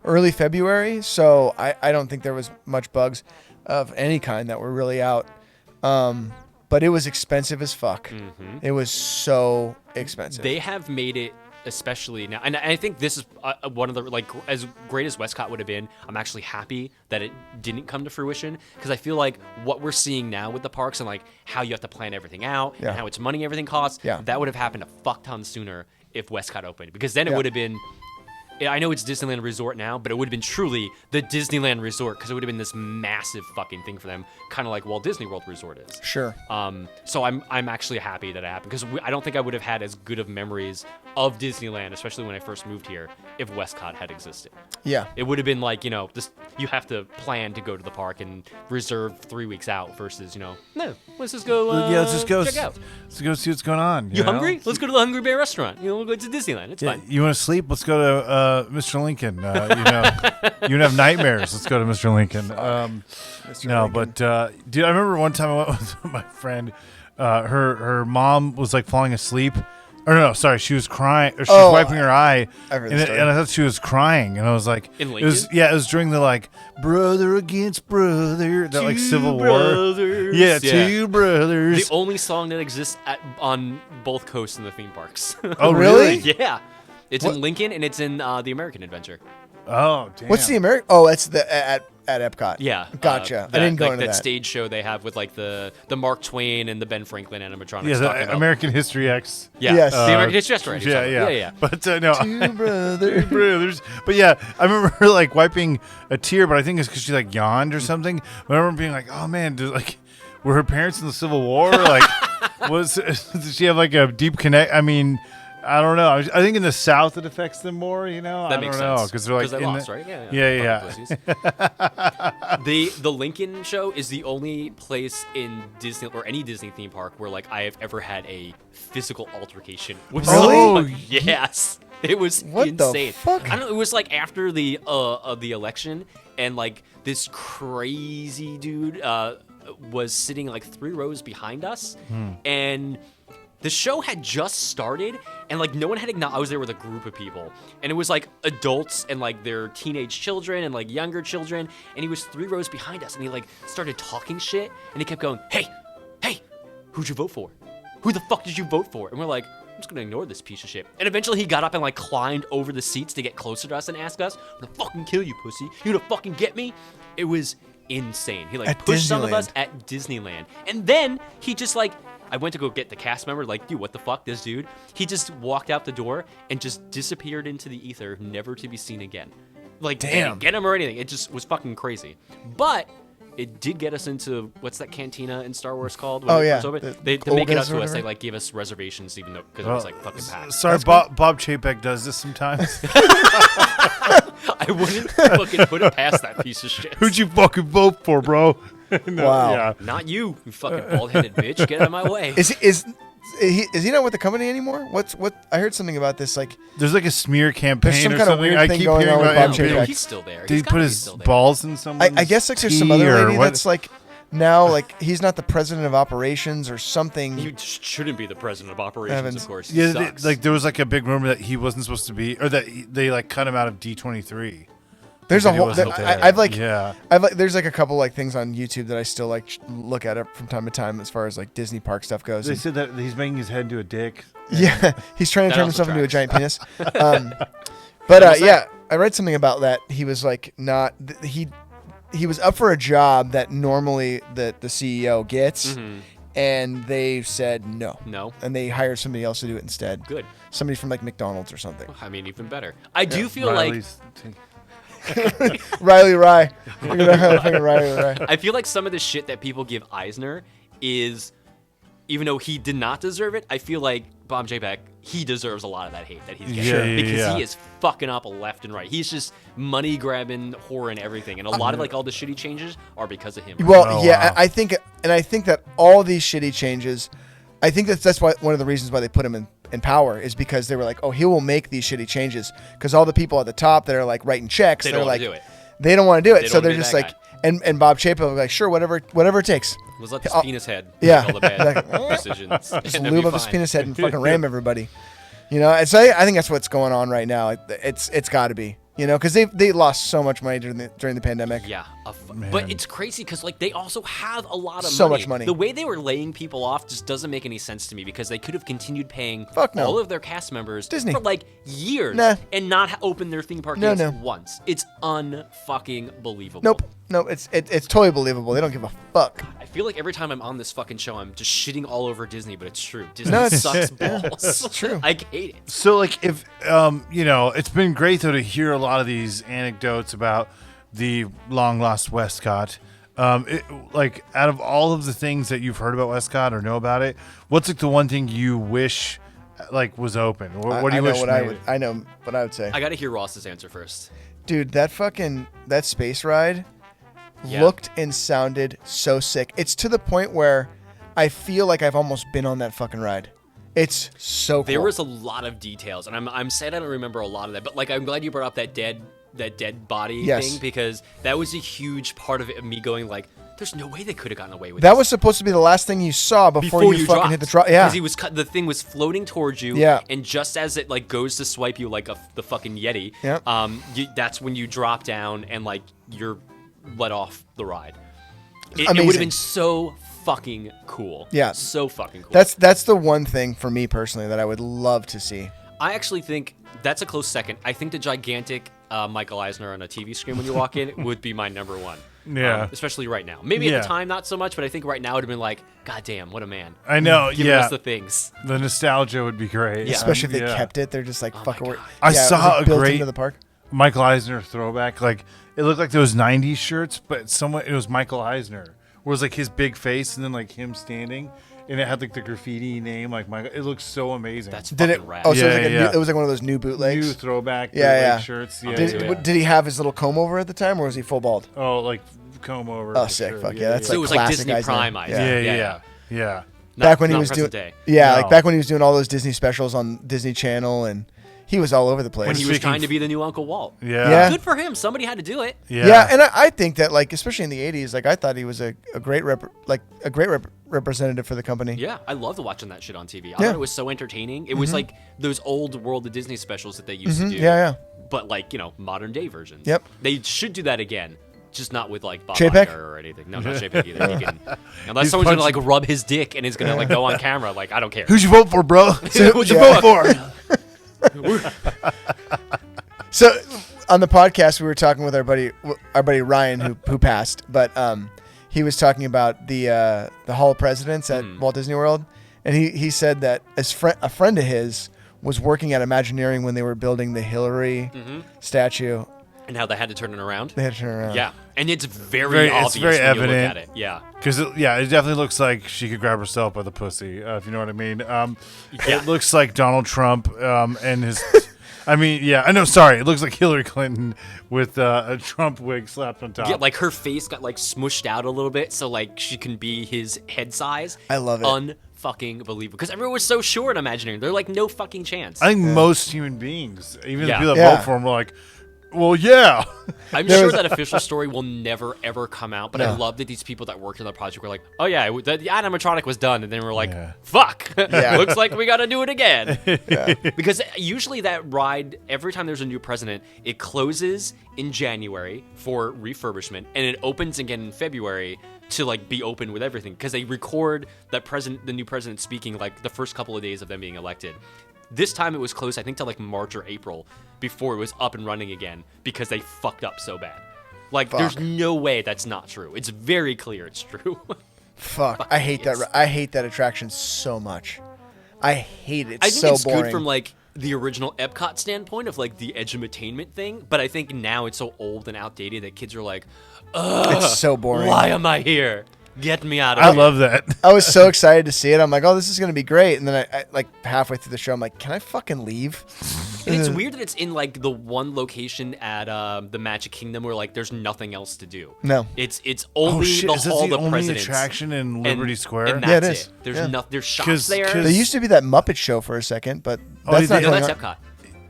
early February, so I don't think there was much bugs of any kind that were really out. But it was expensive as fuck. Mm-hmm. It was so expensive. They have made it, especially now, and I think this is one of the, like, as great as westCOT would have been, I'm actually happy that it didn't come to fruition, because I feel like what we're seeing now with the parks and like how you have to plan everything out and how much money everything costs, that would have happened a fuck ton sooner if westCOT opened, because then it would have been, I know it's Disneyland Resort now, but it would have been truly the Disneyland Resort, because it would have been this massive fucking thing for them, kind of like Walt Disney World Resort is. Sure. So I'm actually happy that it happened, because I don't think I would have had as good of memories of Disneyland, especially when I first moved here, if westCOT had existed. Yeah. It would have been like, this, you have to plan to go to the park and reserve 3 weeks out versus, no, let's just go. Let's just go. Check out. Let's go see what's going on. You hungry? Let's go to the Hungry Bear restaurant. We'll go to Disneyland. It's fine. You want to sleep? Let's go to Mr. Lincoln. You would have nightmares. Let's go to Mr. Lincoln. Lincoln. But dude, I remember one time I went with my friend. Her mom was like falling asleep Or no, sorry, she was crying. Or she Oh, was wiping her eye, I've heard and, the story. and I thought she was crying, and I was like, In it was Lincoln? it was during the like brother against brother, that like Civil War. brothers. Yeah, Yeah. two brothers. The only song that exists on both coasts in the theme parks. Oh, Really? Yeah. It's What? in Lincoln and it's in the American Adventure. Oh, damn. What's the American? Oh, that's the at epCOT. Yeah. Gotcha. I that- didn't go like into that that. stage show they have with like the Mark Twain and the Ben Franklin animatronics. Yeah, talking the about- American History X. Yeah. Yes. The American History X, right? Yeah. But no, Two brothers. brothers. But yeah, I remember her like wiping a tear, but I think it's because she like yawned or something. But I remember being like, "Oh man, were her parents in the Civil War? Like, did she have like a deep connect? I mean, I don't know. I think in the South it affects them more. You know, That I makes don't know sense. because they're like they in lost, the, right? Yeah. Fucking pussies. the Lincoln show is the only place in Disney or any Disney theme park where like I have ever had a physical altercation with Really? someone. Yes. It was What the insane. fuck? I don't know. It was like after the election, and like this crazy dude was sitting like 3 rows behind us, and the show had just started, and like no one had acknowledged. I was there with a group of people, and it was like adults and like their teenage children and like younger children, and he was 3 rows behind us, and he like started talking shit, and he kept going, "Hey, who'd you vote for? Who the fuck did you vote for?" And we're like, I'm just gonna ignore this piece of shit. And eventually he got up and like climbed over the seats to get closer to us and ask us, "I'm gonna fucking kill you, pussy. You gonna fucking get me?" It was insane. He like At pushed some of Disneyland. us at Disneyland. And then he just like, I went to go get the cast member, like, dude, what the fuck, this dude? He just walked out the door and just disappeared into the ether, never to be seen again. Like, they Damn. didn't get him or anything. It just was fucking crazy. But it did get us into, what's that cantina in Star Wars called? when Oh, it yeah, first opened? the They to make it Olgas up or to us, whatever. they like gave us reservations even though, because it was like fucking packed. Sorry, Bob Chapek does this sometimes. I wouldn't fucking put it past that piece of shit. Who'd you fucking vote for, bro? No, Wow. Yeah. Not you fucking bald-headed bitch. Get out of my way. Is he not with the company anymore? What? I heard something about this. Like, There's like a smear campaign There's some or kind of something. weird I thing keep going hearing on with about Bob him. Chapek. No, he's still there. Did he He's put gotta be his still there. balls in someone's I guess like there's some other tea or lady what? that's like now like he's not the president of operations or something. He shouldn't be the president of operations, Evans. of course. He Yeah, sucks. like there was like a big rumor that he wasn't supposed to be, or that they like cut him out of D23. There's He a whole. wasn't there. I've like there's like a couple like things on YouTube that I still like look at it from time to time as far as like Disney park stuff goes. They And- said that he's making his head into a dick. yeah, he's trying to That turn also himself into a giant tracks. penis. What's that? Yeah, I read something about that. He was like not he was up for a job that normally the CEO gets, and they said no. No. And they hired somebody else to do it instead. Good. Somebody from like McDonald's or something. I mean, even better. I do feel like Riley's Riley Rye. We're gonna hire fucking Riley Rye. I feel like some of the shit that people give Eisner is, even though he did not deserve it, I feel like Bob Chapek, he deserves a lot of that hate that he's getting. Yeah, yeah, because yeah. he is fucking up left and right. He's just money grabbing, whoring everything. And a lot of like all the shitty changes are because of him. Well, Oh, yeah, wow. I think that all these shitty changes, I think that's why one of the reasons why they put him in power is because they were like, oh, he will make these shitty changes because all the people at the top that are like writing checks, They they're don't wanna like, do it. they don't want to do it, They so don't they're wanna be just that like, and Bob Chapek was like, sure, whatever it takes. Let's let this I'll- penis head yeah, make all the bad exactly. decisions. Just and they'll lube be up his fine. penis head and fucking ram everybody. You know, and so I think that's what's going on right now. It's got to be, you know, because they lost so much money during the pandemic. Yeah, but it's crazy because like they also have a lot of So money. much money. The way they were laying people off just doesn't make any sense to me because they could have continued paying Fuck no. all of their cast members Disney. for like years Nah. and not open their theme park No, gates no. once. It's unfucking believable. Nope. No, it's totally believable. They don't give a fuck. I feel like every time I'm on this fucking show, I'm just shitting all over Disney, but it's true. Disney No, it's- sucks balls. it's true. I hate it. So, like, if you know, it's been great though to hear a lot of these anecdotes about the long lost westCOT. Like, out of all of the things that you've heard about westCOT or know about it, what's like the one thing you wish like was open? What do you I know wish? what I made would. it? I know what I would say. I got to hear Ross's answer first. Dude, that space ride Yeah. looked and sounded so sick. It's to the point where I feel like I've almost been on that fucking ride. It's so cool. There was a lot of details, and I'm sad I don't remember a lot of that. But like, I'm glad you brought up that dead body Yes. thing because that was a huge part of it. Of me going like, There's no way they could have gotten away with That this. was supposed to be the last thing you saw before you fucking dropped. hit the drop. Yeah. Because the thing was floating towards you. Yeah. And just as it like goes to swipe you like the fucking Yeti, Yeah. that's when you drop down and like you're let off the ride. It would Amazing. have been so fucking cool. Yeah. So fucking cool. That's the one thing for me personally that I would love to see. I actually think that's a close second. I think the gigantic Michael Eisner on a TV screen when you walk in would be my number one. Yeah. Especially right now. Maybe at the time, not so much, but I think right now it would have been like, God damn, what a man. I know. Giving Yeah. us the things. The nostalgia would be great. Yeah. Especially if they Yeah. kept it. They're just like, fuck it. I saw it was a built great into the park. Michael Eisner throwback. Like it looked like those '90s shirts, but it was Michael Eisner. Where it was like his big face and then like him standing, and it had like the graffiti name, like Michael. It looks so amazing. That's Did fucking it? rad. Oh, so Yeah, it was like yeah. it was like one of those new bootlegs. New throwback Yeah. shirts. Yeah, Did he have his little comb over at the time, or was he full bald? Oh, like comb over. Oh, for sick. sure. Fuck yeah. That's So it was like classic Disney Eisner. Prime Eisner. Yeah. Yeah. Back when he not was doing, present day. like No. back when he was doing all those Disney specials on Disney Channel, and he was all over the place. When he was Speaking trying to be the new Uncle Walt. Yeah. Good for him. Somebody had to do it. Yeah, and I think that like especially in the '80s, like I thought he was a great representative for the company. Yeah, I loved watching that shit on TV. I Yeah. thought it was so entertaining. It was like those old World of Disney specials that they used to do. Yeah. But like, modern day versions. Yep. They should do that again. Just not with like Bob Chapek? Iger or anything. No, not Chapek either. He can, unless He's someone's gonna punching- like rub his dick and is gonna like go on camera. Like I don't care. Who'd you vote for, bro? Who'd you Yeah. vote for? So on the podcast, we were talking with our buddy Ryan, who passed, but he was talking about the Hall of Presidents at Walt Disney World, and he said that a friend of his was working at Imagineering when they were building the Hillary statue. And how they had to turn it around. They had to turn around. Yeah, and it's very obvious it's very when you look evident. at it. Yeah. Because it definitely looks like she could grab herself by the pussy, if you know what I mean. Yeah. It looks like Donald Trump and his. I mean, yeah, I know. Sorry, it looks like Hillary Clinton with a Trump wig slapped on top. Yeah, like her face got like smushed out a little bit, so like she can be his head size. I love it. Unfucking believable. Because everyone was so sure in Imagineering. They're like, no fucking chance. I think most human beings, even the Yeah. people that Yeah. vote for him, were like, "Well, yeah." I'm There sure was- that official story will never ever come out, but I No. love that these people that worked on the project were like, oh yeah, the animatronic was done, and then we're like, Yeah. fuck, Yeah. looks like we gotta do it again. Yeah. Because usually that ride, every time there's a new president, it closes in January for refurbishment, and it opens again in February to like be open with everything, because they record the new president speaking like the first couple of days of them being elected. This time it was closed, I think, to like March or April before it was up and running again because they fucked up so bad. Like, there's no way that's not true. It's very clear it's true. Fuck, I hate that. I hate that attraction so much. I hate it. I think so it's boring. good from like the original epCOT standpoint of like the edutainment thing, but I think now it's so old and outdated that kids are like, It's so boring. why am I here? Get me out of I here. love that. I was so excited to see it. I'm like, oh, this is gonna be great. And then I like halfway through the show, I'm like, can I fucking leave? And it's weird that it's in like the one location at the Magic Kingdom where like there's nothing else to do. No. It's Oh only shit! the Is this Hall the of only Presidents attraction in and- Liberty Square? And Yeah, that's it is. There's Yeah. there's shops 'Cause- there. 'cause- There used to be that Muppet show for a second, but Oh, that's they not did? no, going that's on. epCOT.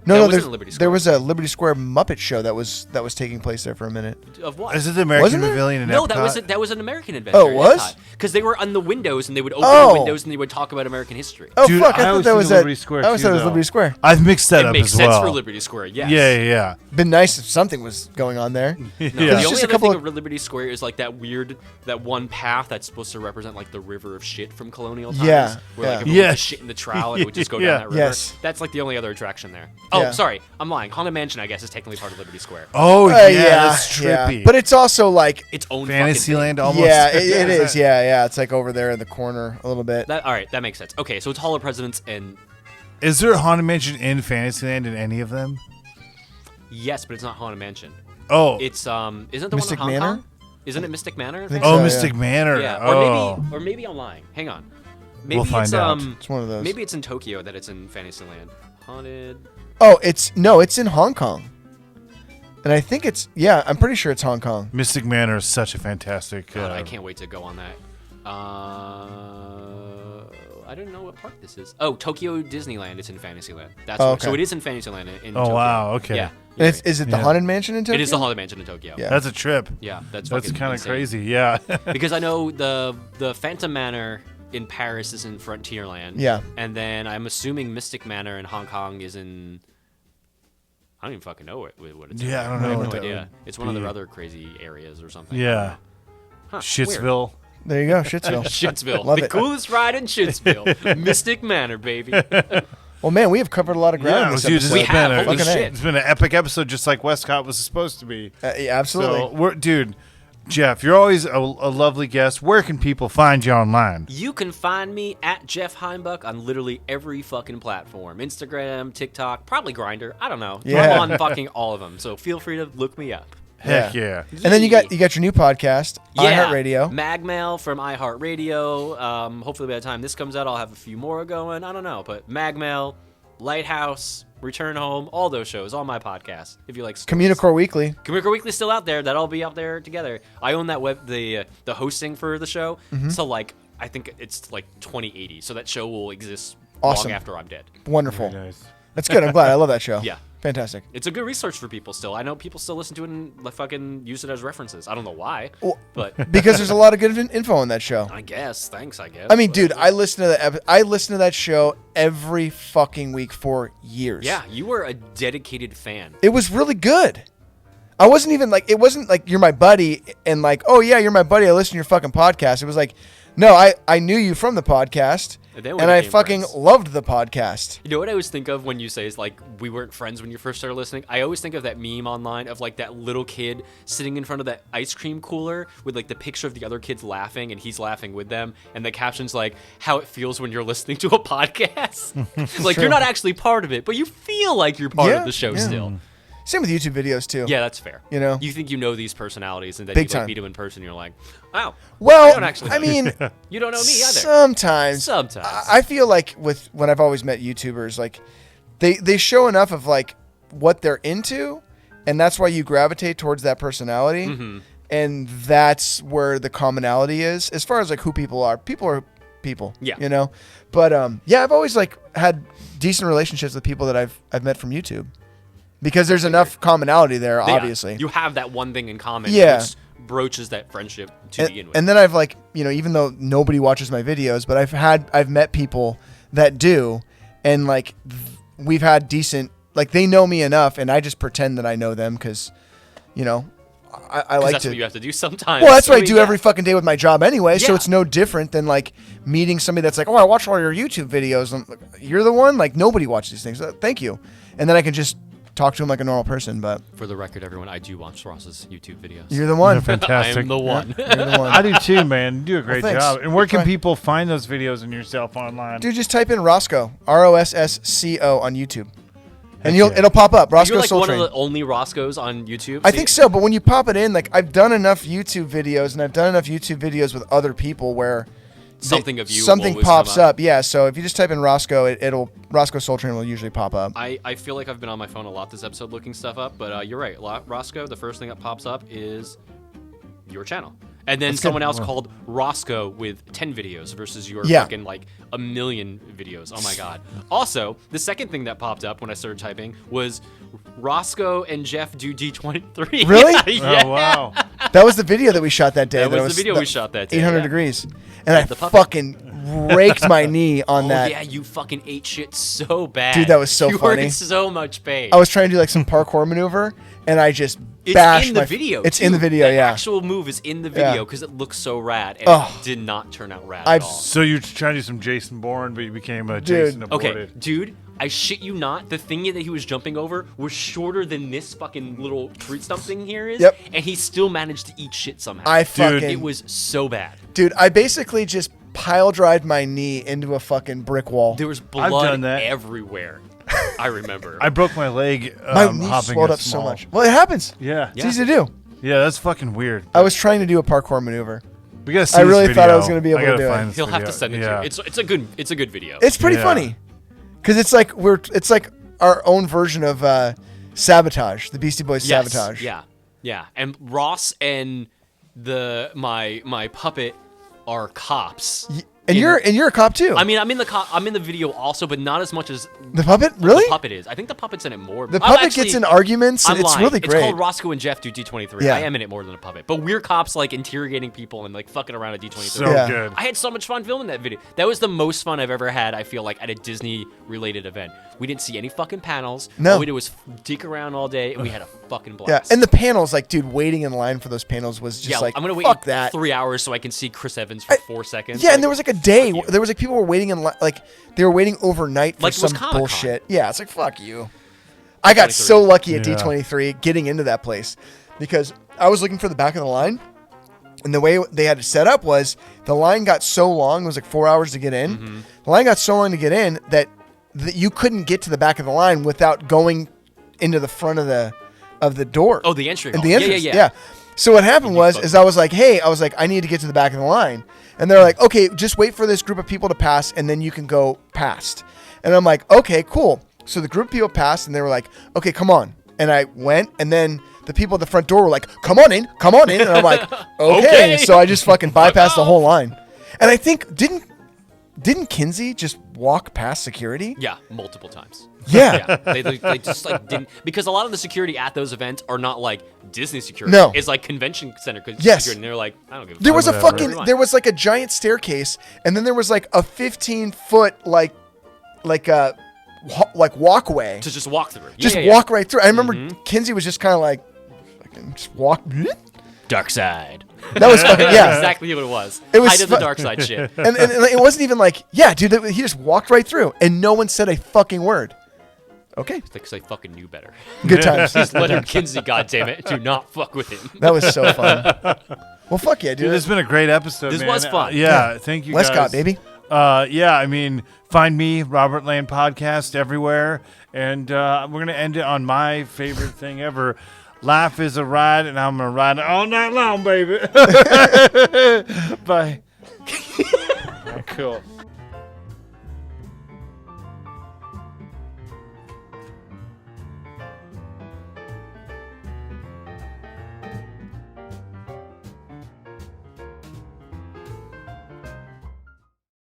No, That no, wasn't Liberty Square. there was a Liberty Square Muppet show that was taking place there for a minute. Of what? Is it the American Wasn't there? Pavilion in No, epCOT? that was an American adventure. Oh, it was? Because they were on the windows and they would open Oh. the windows and they would talk about American history. Oh Dude, fuck! I I thought always that think was of at Liberty Square, I always too, thought it was though. Liberty Square. I've mixed that It up makes as sense well. for Liberty Square, yes. Yeah. Been nice if something was going on there. No, Yeah. The There's only just a other couple thing of- of Liberty Square is like that one path that's supposed to represent like the river of shit from colonial times. Yeah, Where like yeah. everyone Yeah. would shit in the trowel and it would just go Yeah. down that river. Yes. That's like the only other attraction there. Oh, Yeah. sorry. I'm lying. Haunted Mansion, I guess, is technically part of Liberty Square. Oh that's trippy. But it's also like, Its own Fantasyland fucking thing. almost. yeah, it is. Yeah. It's like over there in the corner a little bit. All right, that makes sense. Okay, so it's Hall of Presidents and Is there a Haunted Mansion in Fantasyland in any of them? yes, but it's not Haunted Mansion. Oh, It's isn't the Mystic one in Hong Manor? Kong? Isn't it Mystic Manor? in think fact? so, Mystic Manor. Yeah, Oh. or maybe I'm lying. Hang on. Maybe We'll find it's out. It's one of those. Maybe it's in Tokyo that it's in Fantasyland. Haunted. Oh, it's in Hong Kong. And I think I'm pretty sure it's Hong Kong. Mystic Manor is such a fantastic. God, I can't wait to go on that. I don't know what park this is. Oh, Tokyo Disneyland. It's in Fantasyland. That's Oh, where, okay. so it is in Fantasyland in Oh, Tokyo. wow, okay. Yeah. And is it the Haunted Mansion in Tokyo? It is the Haunted Mansion in Tokyo. Yeah. That's a trip. Yeah, that's That's fucking kind of insane. crazy. Yeah. Because I know the Phantom Manor in Paris is in Frontierland. Yeah. And then I'm assuming Mystic Manor in Hong Kong is in. I don't even fucking know what it's. Yeah, I don't in. know I have what no that idea. would It's one of be. their other crazy areas or something. Yeah. Huh, Shitsville. There you go, Shitsville. Shitsville. Love the it. coolest ride in Shitsville. Mystic Manor, baby. Well, man, we have covered a lot of ground Yeah, in this dude, episode. We have, holy Fucking A. shit. It's been an epic episode, just like westCOT was supposed to be. Yeah, absolutely. So, dude, Jeff, you're always a lovely guest. Where can people find you online? You can find me at JEFF HEIMBUCH on literally every fucking platform. Instagram, TikTok, probably Grindr. I don't know. Yeah. I'm on fucking all of them. So feel free to look me up. Heck yeah. And then you got your new podcast, iHeartRadio. Magmail from iHeartRadio. Hopefully by the time this comes out, I'll have a few more going. I don't know, but Magmail, Lighthouse, Return Home, all those shows, all my podcasts. If you like stories. Communicore Weekly. Communicore Weekly's still out there. That'll be up there together. I own that the hosting for the show. So like I think it's like 2080. So that show will exist Awesome. long after I'm dead. Wonderful. Very nice. That's good. I'm glad. I love that show. Yeah. Fantastic. It's a good resource for people still. I know people still listen to it and like fucking use it as references. I don't know why, Well, but Because there's a lot of good info on that show. I guess. Thanks, I guess. I mean, dude, I listen to that show every fucking week for years. Yeah, you were a dedicated fan. It was really good. I wasn't even like, it wasn't like you're my buddy and like, oh yeah, you're my buddy, I listen to your fucking podcast. It was like, no, I knew you from the podcast And then we and I became fucking friends. loved the podcast. You know what I always think of when you say is like we weren't friends when you first started listening? I always think of that meme online of like that little kid sitting in front of that ice cream cooler with like the picture of the other kids laughing and he's laughing with them and the caption's like how it feels when you're listening to a podcast. Like True. you're not actually part of it, but you feel like you're part Yeah, of the show yeah. still. Same with YouTube videos too. Yeah, that's fair. You know? You think you know these personalities and then Big you like, time. meet them in person and you're like, wow. Well, I don't actually I know mean, you don't know me either. sometimes. Sometimes. I feel like when I've always met YouTubers, like they show enough of like what they're into, and that's why you gravitate towards that personality, Mm-hmm. and that's where the commonality is as far as like who people are. People are people. Yeah. You know, but yeah, I've always like had decent relationships with people that I've met from YouTube because there's enough commonality there, Yeah, obviously. you have that one thing in common Yeah. which broaches that friendship to begin with. And then I've like, you know, even though nobody watches my videos, but I've met people that do, and like we've had decent, like they know me enough, and I just pretend that I know them because, you know, I like that's to. what you have to do sometimes. Well, that's what I mean, do yeah. every fucking day with my job anyway. So Yeah. it's no different than like meeting somebody that's like, oh, I watch all your YouTube videos. I'm like, you're the one. Like nobody watches these things. Thank you. And then I can just talk to him like a normal person. But For the record, everyone, I do watch Ross's YouTube videos. you're the one. You're fantastic. I am the one. You're the one. I do too, man. You do a great thanks. job. And where can Try. people find those videos and yourself online? Dude, just type in Rossco, Rossco on YouTube, and Heck yeah. it'll pop up. Roscoe You're like one of Soletrain. the only Rosscos on YouTube. I think so, but when you pop it in, like I've done enough YouTube videos, and I've done enough YouTube videos with other people where Something of you will something always pops come up. up. Yeah, so if you just type in Roscoe, it'll Roscoe Soletrain will usually pop up. I feel like I've been on my phone a lot this episode looking stuff up, but you're right. Roscoe, the first thing that pops up is your channel. And then someone else called Rossco with 10 videos versus your Yeah. fucking like a million videos. Oh my god. Also, the second thing that popped up when I started typing was Rossco and Jeff do D23. Really? yeah. Oh, wow. That was the video that we shot that day. That was the video we shot that day, 800 yeah. degrees, and I The puppet. fucking raked my knee on Oh that. yeah, you fucking ate shit so bad. Dude, that was so you were funny. in so much pain. I was trying to do like some parkour maneuver, and I just It's bashed in the my. video. It's too. in the video, The yeah. actual move is in the Yeah. video because it looks so rad, and Ugh. it did not turn out rad I've at all. So you trying to do some Jason Bourne, but you became a Dude. Jason Okay, aborted. dude, I shit you not. The thing that he was jumping over was shorter than this fucking little tree stump thing here is. Yep. And he still managed to eat shit somehow. I fucking It was so bad. dude. I basically just pile drived my knee into a fucking brick wall. There was I've blood done that. everywhere. I remember. I broke my leg my knee hopping swelled a up so small- much. Well, it happens. Yeah. It's easy to do. Yeah, that's fucking weird. I was trying to do a parkour maneuver. We gotta see I this really thought I video. was gonna be able to gotta do it. find this He'll have video. to send it Yeah. to you. It's a good video. It's pretty Yeah. funny because it's like our own version of Sabotage, the Beastie Boys Yes, Sabotage. Yeah. And Ross and my puppet are cops. And you're a cop too. I mean, I'm in the video also, but not as much as the puppet. Really? the puppet is. I think the puppet's in it more. The puppet gets in arguments, and I'm it's lying. really great. It's called Rossco and Jeff do D23. Yeah. I am in it more than a puppet. But we're cops like interrogating people and like fucking around at D23. So good. I had so much fun filming that video. That was the most fun I've ever had, I feel like, at a Disney-related event. We didn't see any fucking panels. No. All we did was dick around all day, and we had a fucking blast. Yeah, and the panels, like, dude, waiting in line for those panels was just like, I'm gonna wait fuck that. 3 hours so I can see Chris Evans for 4 seconds. Yeah, and there was like a day. There was like people were waiting in like they were waiting overnight for Like it was some Comic-Con. bullshit. Yeah, it's like fuck you. I got so lucky at D23 getting into that place because I was looking for the back of the line, and the way they had it set up was the line got so long. It was like 4 hours to get in. Mm-hmm. The line got so long to get in that you couldn't get to the back of the line without going into the front of the door. Oh, the entry hall. The entrance. Yeah. So what happened was I was like, I need to get to the back of the line. And they're like, okay, just wait for this group of people to pass, and then you can go past. And I'm like, okay, cool. So the group of people passed, and they were like, okay, come on. And I went, and then the people at the front door were like, come on in. And I'm like, okay. So I just fucking bypassed the whole line. And I think, didn't Kinsey just walk past security? Yeah, multiple times. Yeah. They just like didn't, because a lot of the security at those events are not like Disney security. No. It's like convention center security. Yes. And they're like, I don't give a There fuck. was a Whatever. there was like a giant staircase, and then there was like a 15-foot like walkway To just walk through. just walk right through. I remember Kinsey was just kind of like, fucking just walk. Dark side. That was fucking That's yeah. exactly what it was. It was Height of the fu- dark side shit. And it wasn't even like, yeah, dude, he just walked right through, and no one said a fucking word. Okay, Because I fucking knew better. good times. Just Leonard Kinsey, goddammit. Do not fuck with him. That was so fun. Well, fuck yeah, Dude, dude. this has been a great episode. This man. was fun. Thank you, westCOT, guys. baby. Yeah, I mean, find me, Robertland Podcast, everywhere. And we're going to end it on my favorite thing ever. Life is a ride, and I'm going to ride it all night long, baby. Bye. Cool.